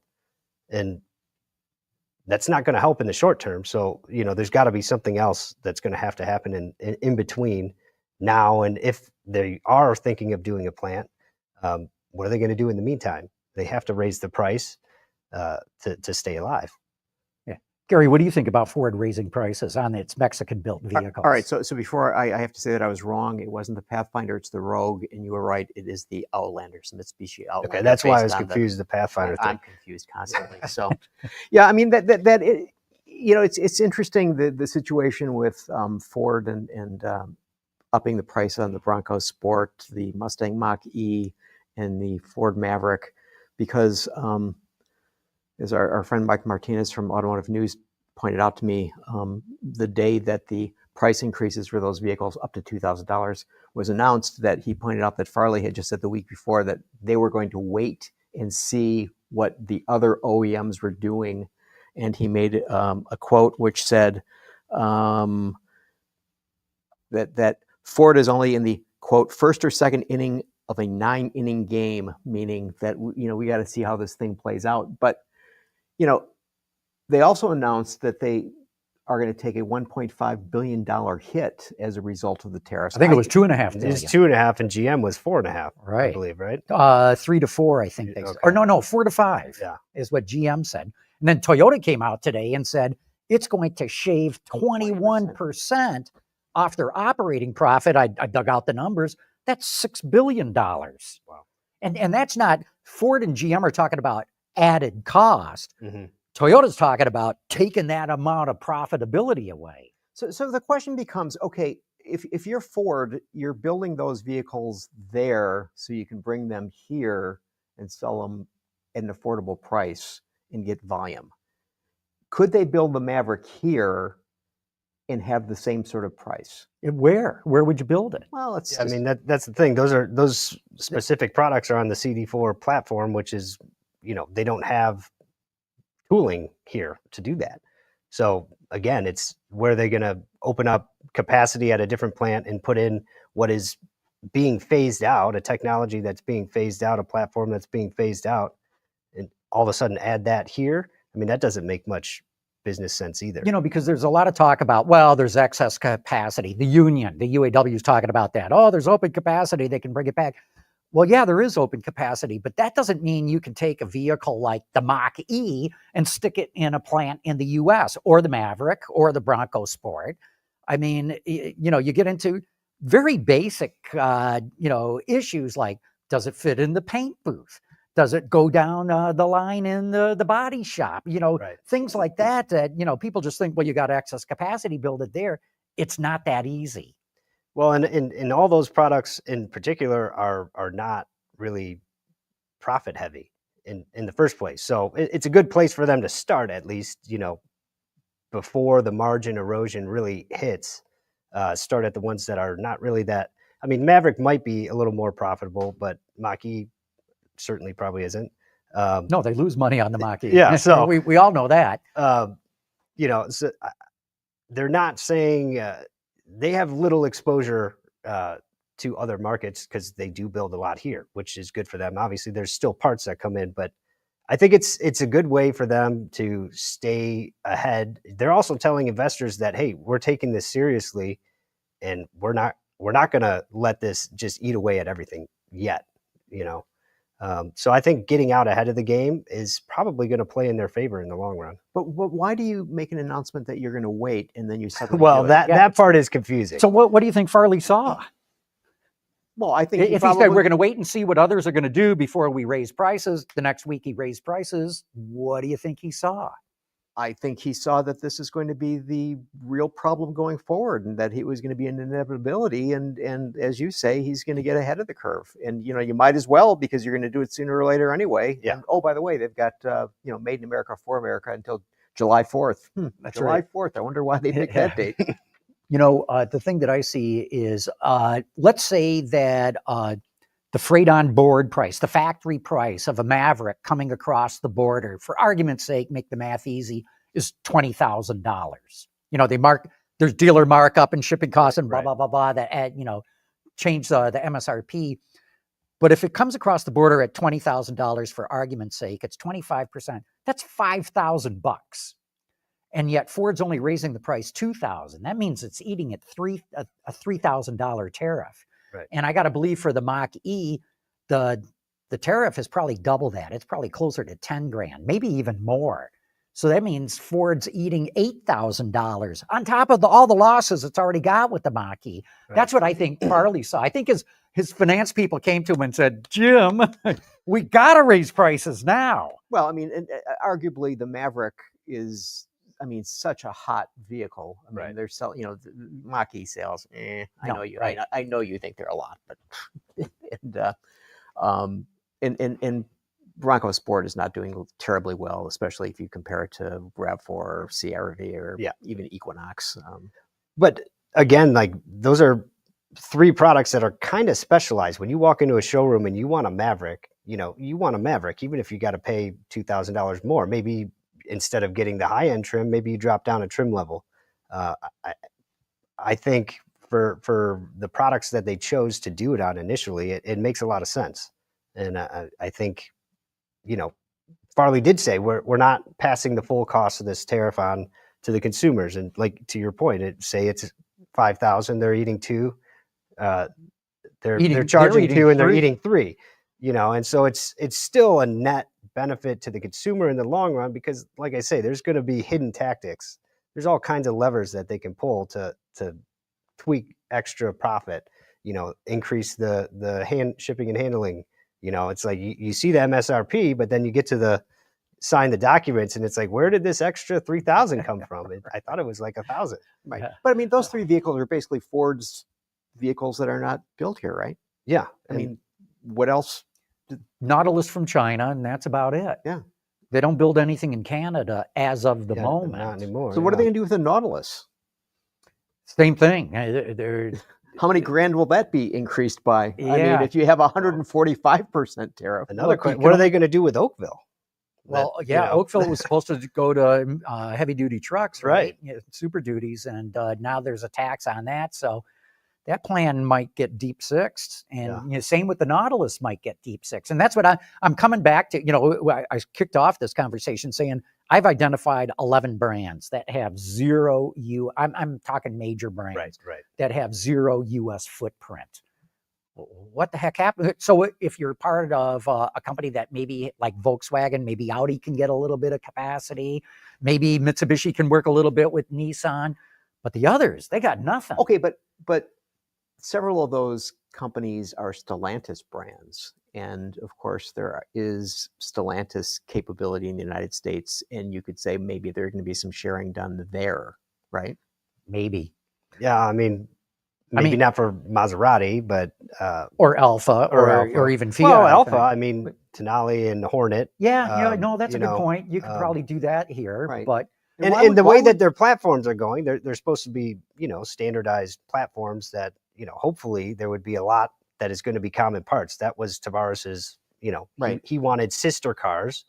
and that's not going to help in the short term. So, there's got to be something else that's going to have to happen in between now. And if they are thinking of doing a plant, what are they going to do in the meantime? They have to raise the price to stay alive. Gary, what do you think about Ford raising prices on its Mexican-built vehicles? All right, so before I have to say that I was wrong. It wasn't the Pathfinder, it's the Rogue, and you were right. It is the Outlander, the Mitsubishi Outlander. Okay, that's why I was confused. The Pathfinder thing. I'm confused constantly. So, yeah, I mean it's interesting the situation with Ford and upping the price on the Bronco Sport, the Mustang Mach-E, and the Ford Maverick, because as our friend Mike Martinez from Automotive News pointed out to me, the day that the price increases for those vehicles up to $2,000 was announced, that he pointed out that Farley had just said the week before that they were going to wait and see what the other OEMs were doing. And he made a quote which said that Ford is only in the, quote, first or second inning of a 9-inning game, meaning that we got to see how this thing plays out. But they also announced that they are going to take a $1.5 billion hit as a result of the tariffs. I think it was 2.5 It billion. was 2.5, and GM was 4.5. Right. I believe, right? 3 to 4, I think they said. Okay. Or no, 4 to 5 Yeah. is what GM said. And then Toyota came out today and said it's going to shave 21% off their operating profit. I dug out the numbers. That's $6 billion. Wow. And that's not, Ford and GM are talking about added cost. Mm-hmm. Toyota's talking about taking that amount of profitability away. So the question becomes, okay, if you're Ford, you're building those vehicles there so you can bring them here and sell them at an affordable price and get volume. Could they build the Maverick here and have the same sort of price? Where would you build it? Well, it's I mean, that's the thing. Those specific products are on the CD4 platform, which is, they don't have tooling here to do that. So again, it's where they're going to open up capacity at a different plant and put in what is being phased out, a technology that's being phased out, a platform that's being phased out, and all of a sudden add that here. I mean, that doesn't make much business sense either. Because there's a lot of talk about, well, there's excess capacity. The union, the UAW is talking about that. Oh, there's open capacity. They can bring it back. Well, yeah, there is open capacity, but that doesn't mean you can take a vehicle like the Mach-E and stick it in a plant in the US or the Maverick or the Bronco Sport. I mean, you get into very basic, issues like, does it fit in the paint booth? Does it go down the line in the body shop? Right. Things like that, people just think, well, you got excess capacity, build it there. It's not that easy. Well, and all those products in particular are not really profit heavy in the first place. So it's a good place for them to start, at least, before the margin erosion really hits. Start at the ones that are not really that. I mean, Maverick might be a little more profitable, but Mach-E certainly probably isn't. No, they lose money on the Mach-E. Yeah, so we all know that. So they're not saying they have little exposure to other markets because they do build a lot here, which is good for them. Obviously, there's still parts that come in, but I think it's a good way for them to stay ahead. They're also telling investors that, hey, we're taking this seriously, and we're not going to let this just eat away at everything yet. So I think getting out ahead of the game is probably going to play in their favor in the long run. But why do you make an announcement that you're going to wait and then you suddenly Well, do it? that part is confusing. So what do you think Farley saw? Well, I think If he said we're going to wait and see what others are going to do before we raise prices, the next week he raised prices, what do you think he saw? I think he saw that this is going to be the real problem going forward, and that it was going to be an inevitability. And as you say, he's going to get ahead of the curve. And you might as well, because you're going to do it sooner or later anyway. Yeah. And, oh, by the way, they've got Made in America for America until July 4th. That's July right. 4th. I wonder why they picked that date. The thing that I see is, let's say that the freight on board price, the factory price of a Maverick coming across the border, for argument's sake, make the math easy, is $20,000. There's dealer markup and shipping costs and blah, Right. blah, blah, blah, that change the MSRP. But if it comes across the border at $20,000, for argument's sake, it's 25%. That's $5,000. And yet Ford's only raising the price $2,000. That means it's eating at a $3,000 tariff. Right. And I got to believe for the Mach-E, the tariff is probably double that. It's probably closer to 10 grand, maybe even more. So that means Ford's eating $8,000 on top of all the losses it's already got with the Mach-E. Right. That's what I think Farley saw. I think his finance people came to him and said, Jim, we got to raise prices now. Well, I mean, arguably the Maverick is, such a hot vehicle. I mean, Right. they're selling, the Mach-E sales. I No, know you. right. I know you think they're a lot, but and Bronco Sport is not doing terribly well, especially if you compare it to RAV4 or CR-V or even Equinox. But again, like, those are three products that are kind of specialized. When you walk into a showroom and you want a Maverick, even if you got to pay $2,000 more. Maybe instead of getting the high-end trim, maybe you drop down a trim level. I think for the products that they chose to do it on initially, it makes a lot of sense. And I think, Farley did say we're not passing the full cost of this tariff on to the consumers. And like, to your point, say it's 5,000, they're eating two. They're charging two and they're eating three. And so it's still a net benefit to the consumer in the long run, because, like I say, there's going to be hidden tactics. There's all kinds of levers that they can pull to tweak extra profit, increase the shipping and handling. It's like you see the MSRP, but then you get to sign the documents and it's like, where did this extra 3,000 come from? I thought it was like 1,000. Right. But those three vehicles are basically Ford's vehicles that are not built here, right? Yeah. What else? Nautilus from China, and that's about it. Yeah. They don't build anything in Canada as of the moment. Not anymore. So what are they going to do with the Nautilus? Same thing. They're How many grand will that be increased by? I mean, Yeah. if you have a 145% tariff, Another Look, you question: can what are only- they going to do with Oakville? Well, That, yeah, Oakville was supposed to go to heavy duty trucks, right? Right. Yeah, super duties, and now there's a tax on that, so that plan might get deep sixed, and Yeah. you know, same with the Nautilus might get deep sixed, and that's what I'm coming back to. You know, I kicked off this conversation saying I've identified 11 brands that have zero I'm talking major brands right. that have zero U.S. footprint. What the heck happened? So if you're part of a company that maybe like Volkswagen, maybe Audi can get a little bit of capacity, maybe Mitsubishi can work a little bit with Nissan, but the others, they got nothing. okay, but several of those companies are Stellantis brands. And of course, there is Stellantis capability in the United States. And you could say maybe there's going to be some sharing done there, right? Maybe. Yeah, I mean, maybe not for Maserati, but or Alpha, or Alpha. even Fiat. Well, Alpha. I mean, Tenali and Hornet. Yeah, no, that's a good point. You could probably do that here, right. but and the way that their platforms are going, they're supposed to be, standardized platforms that, hopefully there would be a lot that is going to be common parts. That was Tavares's, right. He wanted sister cars,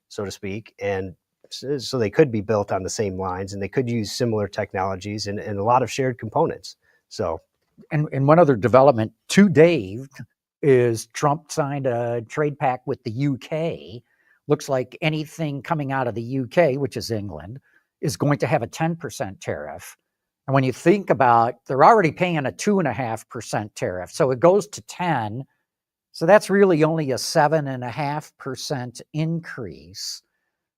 so to speak, and so they could be built on the same lines, and they could use similar technologies and a lot of shared components. So, and one other development to Dave is Trump signed a trade pact with the UK. Looks like anything coming out of the UK, which is England, is going to have a 10% tariff. And when you think about, they're already paying a 2.5% tariff, so it goes to 10. So that's really only a 7.5% increase.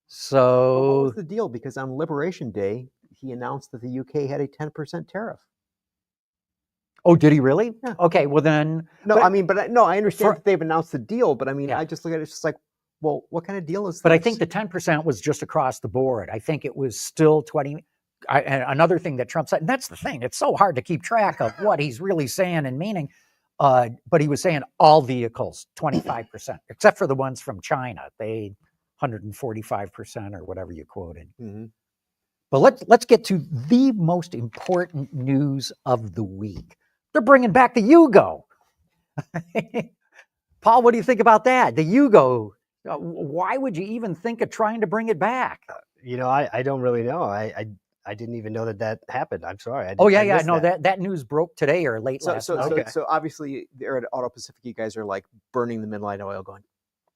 So what was the deal? Because on Liberation Day, he announced that the UK had a 10% tariff. Oh, did he really? Yeah. Okay, well then. No, I understand that they've announced the deal, but I mean, Yeah. I just look at it, it's just like, well, what kind of deal is this? But I think the 10% was just across the board. I think it was still 20. And another thing that Trump said, and that's the thing, it's so hard to keep track of what he's really saying and meaning. But he was saying all vehicles, 25%, except for the ones from China. They 145% or whatever you quoted. Mm-hmm. But let's get to the most important news of the week. They're bringing back the Yugo. Paul, what do you think about that? The Yugo. Why would you even think of trying to bring it back? I don't really know. I didn't even know that happened. I'm sorry. No, that news broke today or late last night. So obviously, there at Auto Pacific, you guys are like burning the midnight oil, going,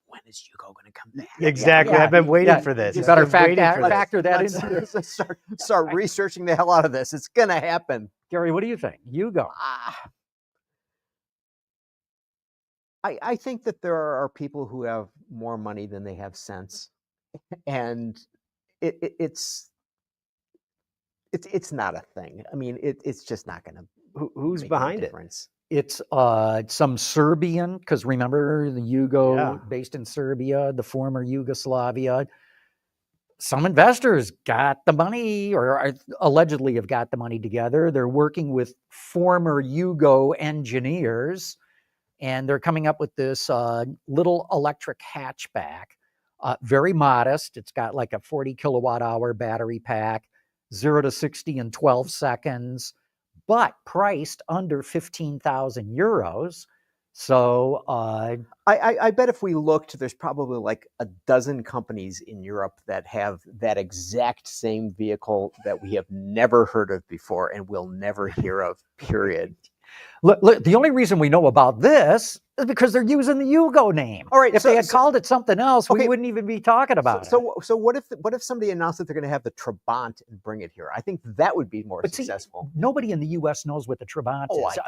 when is Yugo going to come back? Exactly. Yeah. I've been waiting for this. You better factor that in. Let's start researching the hell out of this. It's going to happen. Gary, what do you think? Yugo. I think that there are people who have more money than they have sense, and it's not a thing. I mean, it's just not going to. Who's behind it? It's some Serbian, because remember the Yugo based in Serbia, the former Yugoslavia. Some investors got the money, or allegedly have got the money together. They're working with former Yugo engineers, and they're coming up with this little electric hatchback. Very modest. It's got like a 40 kilowatt hour battery pack, 0 to 60 in 12 seconds, but priced under 15,000 euros. So I bet if we looked, there's probably like a dozen companies in Europe that have that exact same vehicle that we have never heard of before and will never hear of, period. Look, the only reason we know about this is because they're using the Yugo name. All right, if they had called it something else, we wouldn't even be talking about it. So what if somebody announced that they're going to have the Trabant and bring it here? I think that would be more successful. See, nobody in the U.S. knows what the Trabant is.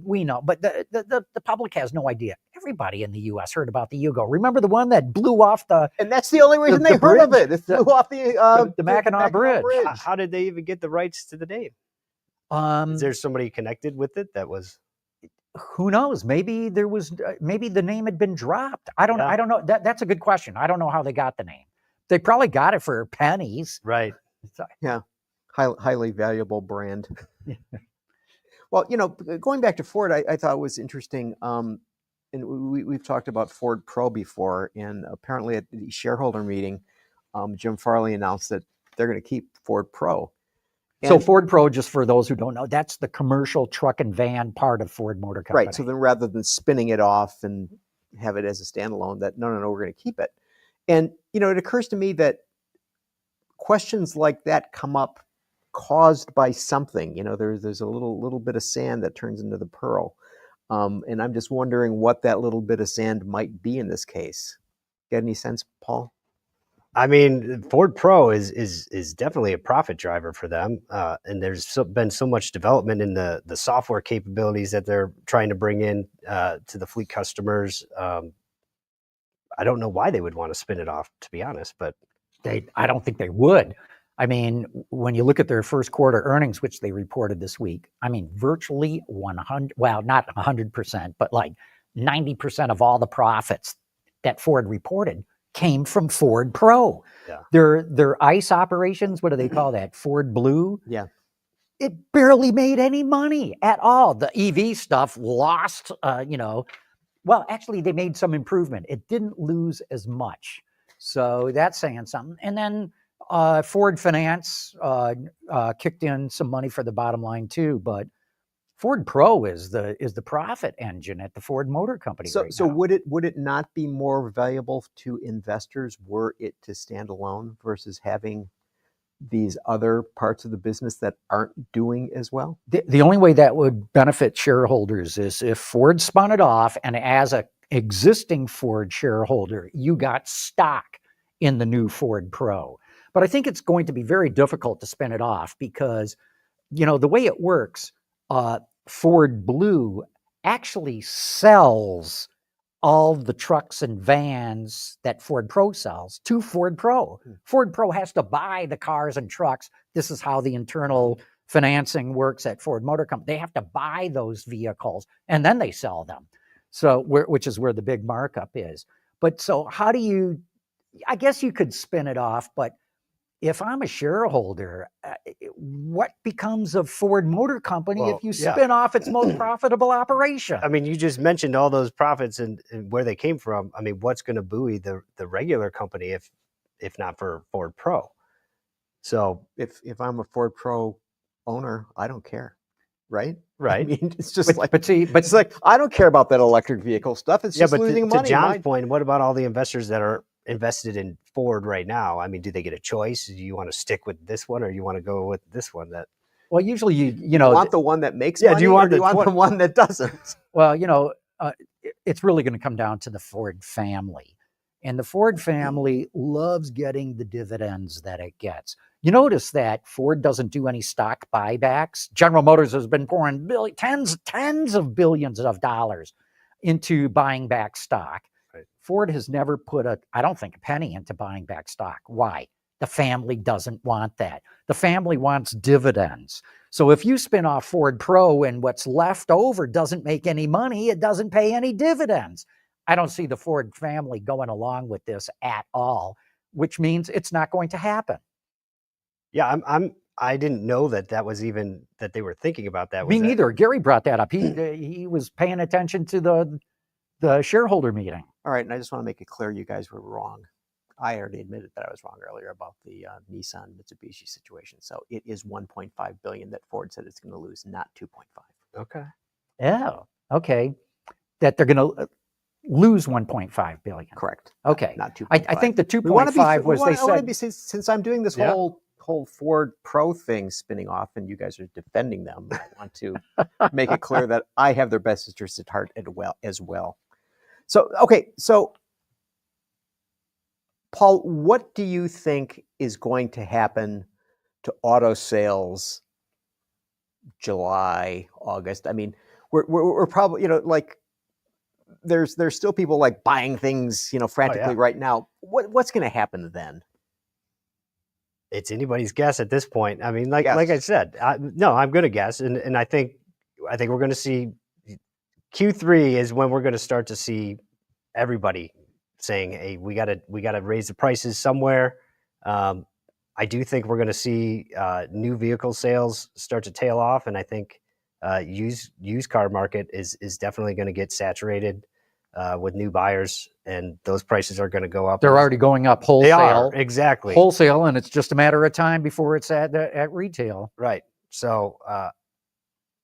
We know, but the public has no idea. Everybody in the U.S. heard about the Yugo. Remember the one that blew off the? And that's the only reason they heard of it. It flew off the Mackinac Bridge. How did they even get the rights to the name? Is there somebody connected with it that was? Who knows? Maybe there was. Maybe the name had been dropped. I don't know. That's a good question. I don't know how they got the name. They probably got it for pennies. Right. Yeah. Highly valuable brand. Well, going back to Ford, I thought it was interesting. And we've talked about Ford Pro before, and apparently at the shareholder meeting, Jim Farley announced that they're going to keep Ford Pro. So And- Ford Pro, just for those who don't know, that's the commercial truck and van part of Ford Motor Company. Right. So then rather than spinning it off and have it as a standalone, that no, we're going to keep it. And, it occurs to me that questions like that come up caused by something. There's a little bit of sand that turns into the pearl. And I'm just wondering what that little bit of sand might be in this case. Got any sense, Paul? I mean, Ford Pro is definitely a profit driver for them, and there's been so much development in the software capabilities that they're trying to bring in to the fleet customers. I don't know why they would want to spin it off, to be honest, but I don't think they would. I mean, when you look at their first quarter earnings, which they reported this week, I mean, virtually 100, well, not 100%, but like 90% of all the profits that Ford reported came from Ford Pro. Yeah. Their ICE operations, what do they call that? Ford Blue? Yeah. It barely made any money at all. The EV stuff lost, well, actually, they made some improvement. It didn't lose as much. So that's saying something. And then Ford Finance kicked in some money for the bottom line too. But Ford Pro is the profit engine at the Ford Motor Company. So, right so now. would it not be more valuable to investors were it to stand alone versus having these other parts of the business that aren't doing as well? The only way that would benefit shareholders is if Ford spun it off, and as a existing Ford shareholder, you got stock in the new Ford Pro. But I think it's going to be very difficult to spin it off because, the way it works, Ford Blue actually sells all the trucks and vans that Ford Pro sells to Ford Pro. Ford Pro has to buy the cars and trucks. This is how the internal financing works at Ford Motor Company. They have to buy those vehicles and then they sell them. So, which is where the big markup is. But so how do you, I guess you could spin it off, but if I'm a shareholder, what becomes of Ford Motor Company Well, if you yeah. spin off its most profitable operation? I mean, you just mentioned all those profits and where they came from. I mean, what's going to buoy the regular company if not for Ford Pro? So If I'm a Ford Pro owner, I don't care, right? Right. I mean, it's just But it's like I don't care about that electric vehicle stuff. It's just but losing to money. John's point, what about all the investors that are invested in Ford right now? I mean, do they get a choice? Do you want to stick with this one or you want to go with this one? well, usually you You want the one that makes Yeah, money, do you want or do you the want the one that doesn't? well, it's really going to come down to the Ford family. And the Ford family loves getting the dividends that it gets. You notice that Ford doesn't do any stock buybacks. General Motors has been pouring tens of billions of dollars into buying back stock. Right. Ford has never put I don't think, a penny into buying back stock. Why? The family doesn't want that. The family wants dividends. So if you spin off Ford Pro and what's left over doesn't make any money, it doesn't pay any dividends. I don't see the Ford family going along with this at all, which means it's not going to happen. Yeah, I didn't know that was even that they were thinking about that. Me neither. Gary brought that up. He was paying attention to the shareholder meeting. All right, and I just want to make it clear you guys were wrong. I already admitted that I was wrong earlier about the Nissan Mitsubishi situation. So it is 1.5 billion that Ford said it's going to lose, not 2.5. Okay. Yeah. Okay. That they're going to lose 1.5 billion. Correct. Okay. Not 2.5. I think the 2.5 was they said. Since I'm doing this Yeah. whole Ford Pro thing spinning off, and you guys are defending them, I want to make it clear that I have their best interests at heart as well. So okay, so Paul, what do you think is going to happen to auto sales July, August? I mean, we're probably, like there's still people like buying things, frantically right now. What's going to happen then? It's anybody's guess at this point. I mean, like I said, I'm going to guess, and I think we're going to see Q3 is when we're going to start to see everybody saying, "Hey, we got to raise the prices somewhere." I do think we're going to see new vehicle sales start to tail off, and I think used car market is definitely going to get saturated. with new buyers, and those prices are going to go up. They're already going up They wholesale. are, exactly. Wholesale, and it's just a matter of time before it's at retail. Right. So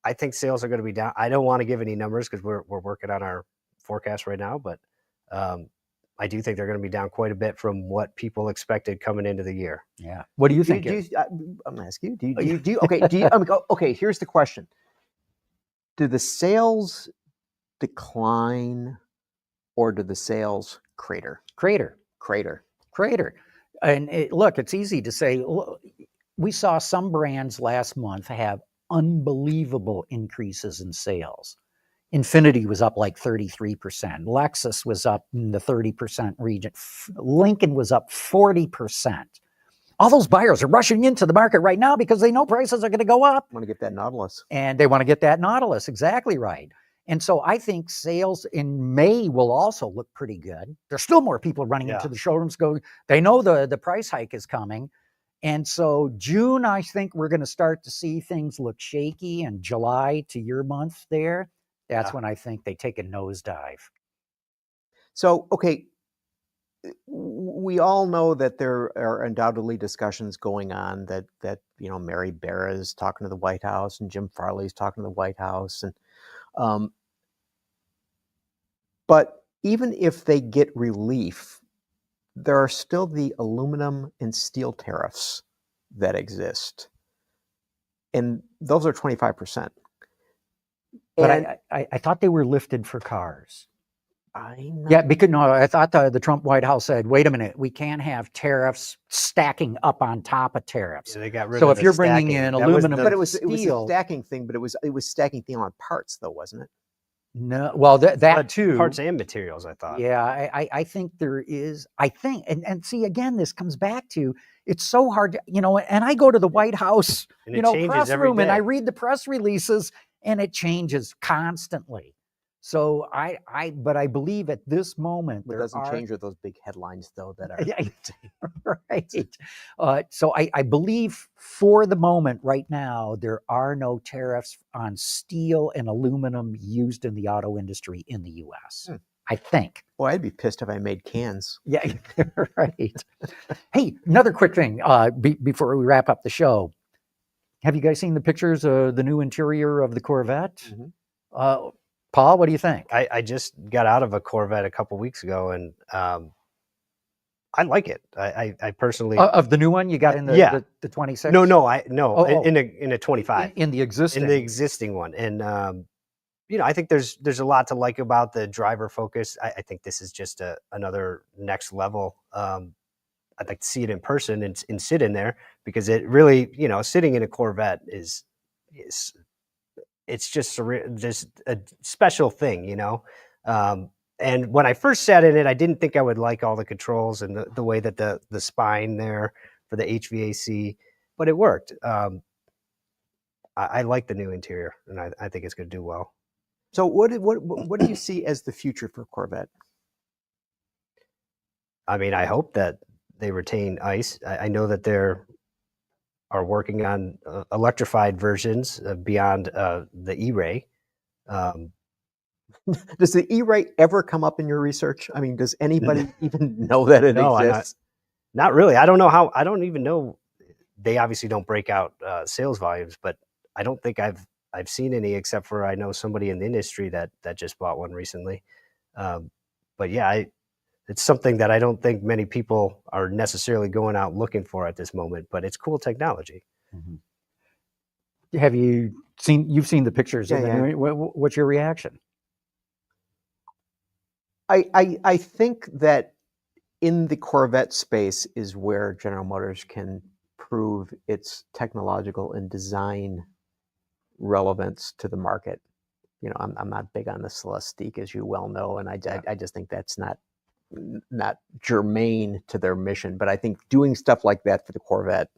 I think sales are going to be down. I don't want to give any numbers because we're working on our forecast right now, but I do think they're going to be down quite a bit from what people expected coming into the year. Yeah. What do you think? I'm going to ask you. Okay, here's the question. Do the sales decline or do the sales crater? Crater. And look, it's easy to say. We saw some brands last month have unbelievable increases in sales. Infiniti was up like 33%. Lexus was up in the 30% region. Lincoln was up 40%. All those buyers are rushing into the market right now because they know prices are going to go up. Want to get that Nautilus. And they want to get that Nautilus, exactly right. And so I think sales in May will also look pretty good. There's still more people running into the showrooms they know the price hike is coming. And so June, I think we're going to start to see things look shaky, and July, to your month there, that's when I think they take a nosedive. So, okay, we all know that there are undoubtedly discussions going on that Mary Barra is talking to the White House and Jim Farley's talking to the White House, and but even if they get relief, there are still the aluminum and steel tariffs that exist, and those are 25%. But I thought they were lifted for cars. I thought the Trump White House said, wait a minute, we can't have tariffs stacking up on top of tariffs. Yeah, they got rid so of if you're stacking. bringing in That aluminum, but it was steel, a stacking thing, but it was stacking thing on parts though, wasn't it? No, well that too. Parts and materials, I thought. Yeah, I think there is. I think, and see again, this comes back to it's so hard to, and I go to the White House, And it changes press every room, and I day. read the press releases, and it changes constantly. So but I believe at this moment It doesn't change with those big headlines though that are right. So I believe for the moment right now there are no tariffs on steel and aluminum used in the auto industry in the U.S. I think. Well, I'd be pissed if I made cans. Yeah, right. Hey, another quick thing before we wrap up the show. Have you guys seen the pictures of the new interior of the Corvette? Mm-hmm. Paul, what do you think? I just got out of a Corvette a couple weeks ago, and I like it. I personally of the new one you got in the 26. No, in a 25 in the existing one, and I think there's a lot to like about the driver focus. I think this is just another next level. I'd like to see it in person and sit in there, because it really, sitting in a Corvette is it's just a special thing, and when I first sat in it, I didn't think I would like all the controls and the way that the spine there for the HVAC, but it worked. I like the new interior, and I think it's going to do well. So what do you see as the future for Corvette? I mean, I hope that they retain ICE. I know that they're working on electrified versions beyond the E-Ray. Does the E-Ray ever come up in your research? I mean, does anybody even know that it exists? Not really. I don't know how. I don't even know. They obviously don't break out sales volumes, but I don't think I've seen any, except for I know somebody in the industry that just bought one recently. But yeah, it's something that I don't think many people are necessarily going out looking for at this moment, but it's cool technology. Mm-hmm. Have you've seen the pictures? What's your reaction? I think that in the Corvette space is where General Motors can prove its technological and design relevance to the market. I'm not big on the Celestique, as you well know, and I just think that's not germane to their mission. But I think doing stuff like that for the Corvette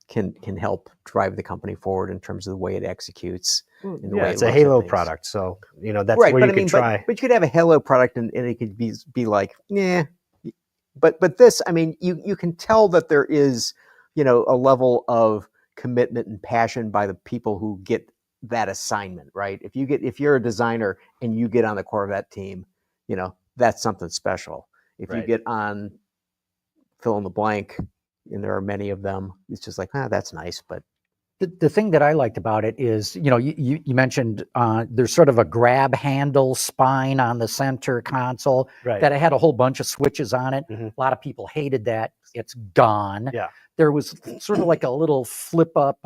can help drive the company forward in terms of the way it executes. It's a Halo product, so that's right, where you can try. But you could have a Halo product and it could be like, yeah. But this, I mean, you can tell that there is, a level of commitment and passion by the people who get that assignment, right? If you're a designer and you get on the Corvette team, that's something special. If you Right. get on fill in the blank, and there are many of them, it's just like, that's nice, but The thing that I liked about it is, you mentioned there's sort of a grab handle spine on the center console Right. that it had a whole bunch of switches on it. Mhm. A lot of people hated that. It's gone. Yeah. There was sort of like a little flip up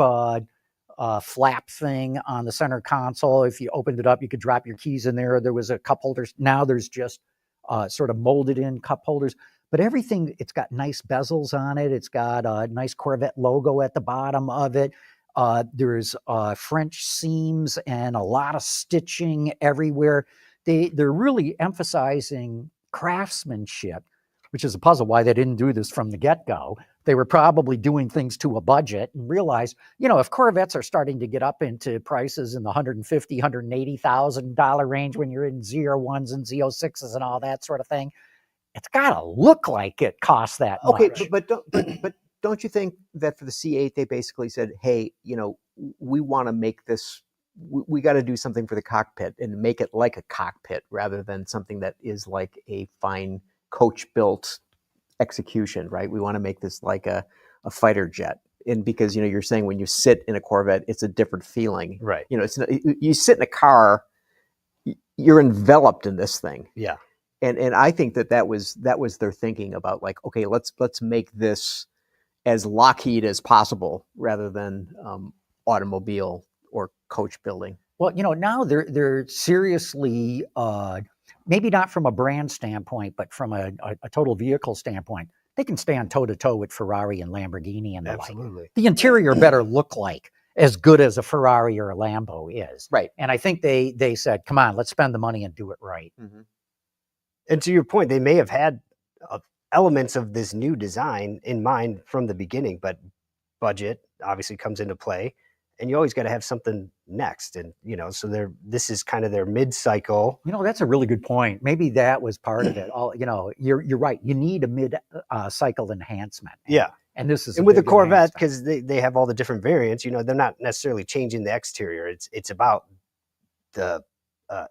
flap thing on the center console. If you opened it up, you could drop your keys in there. There was a cup holders. Now there's just sort of molded in cup holders. But everything, it's got nice bezels on it. It's got a nice Corvette logo at the bottom of it. There's French seams and a lot of stitching everywhere. They're really emphasizing craftsmanship, which is a puzzle why they didn't do this from the get-go. They were probably doing things to a budget and realized, if Corvettes are starting to get up into prices in the $150,000, $180,000 range when you're in Z01s and Z06s and all that sort of thing, it's got to look like it costs that much. okay, but don't you think that for the C8 they basically said, hey, we want to make this, we got to do something for the cockpit and make it like a cockpit rather than something that is like a fine coach built execution, right? We want to make this like a fighter jet. And because you're saying when you sit in a Corvette, it's a different feeling, Right. It's not, you sit in a car, you're enveloped in this thing. Yeah. And I think that was their thinking about, like, okay, let's make this as Lockheed as possible rather than automobile or coach building. Well, now they're seriously, maybe not from a brand standpoint, but from a total vehicle standpoint, they can stand toe to toe with Ferrari and Lamborghini and the like. Absolutely. The interior better look like as good as a Ferrari or a Lambo is. Right. And I think they said, come on, let's spend the money and do it right. Mm-hmm. And to your point, they may have had elements of this new design in mind from the beginning, but budget obviously comes into play, and you always got to have something next. And so this is kind of their mid-cycle. That's a really good point. Maybe that was part of it. You're right. You need a mid-cycle enhancement. Yeah. And this is And with the big Corvette, enhancement. because they have all the different variants, they're not necessarily changing the exterior. It's about the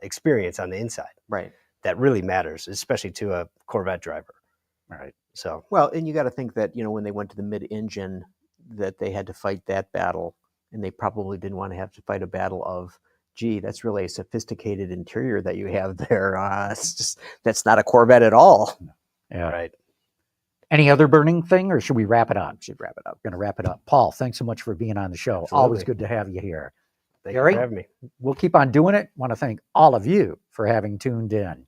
experience on the inside. Right. That really matters, especially to a Corvette driver. Right. So, well, and you got to think that, when they went to the mid-engine, that they had to fight that battle, and they probably didn't want to have to fight a battle of, gee, that's really a sophisticated interior that you have there. That's not a Corvette at all. Yeah. right. Any other burning thing, or should we wrap it up? Should wrap it up. We're going to wrap it up. Paul, thanks so much for being on the show. Absolutely. Always good to have you here. Thank Gary? you for having me. We'll keep on doing it. Want to thank all of you for having tuned in.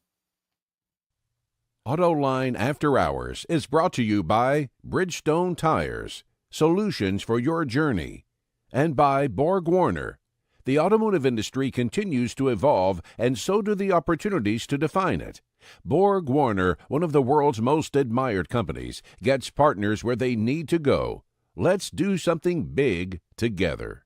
Autoline After Hours is brought to you by Bridgestone Tires, solutions for your journey, and by Borg Warner. The automotive industry continues to evolve, and so do the opportunities to define it. Borg Warner, one of the world's most admired companies, gets partners where they need to go. Let's do something big together.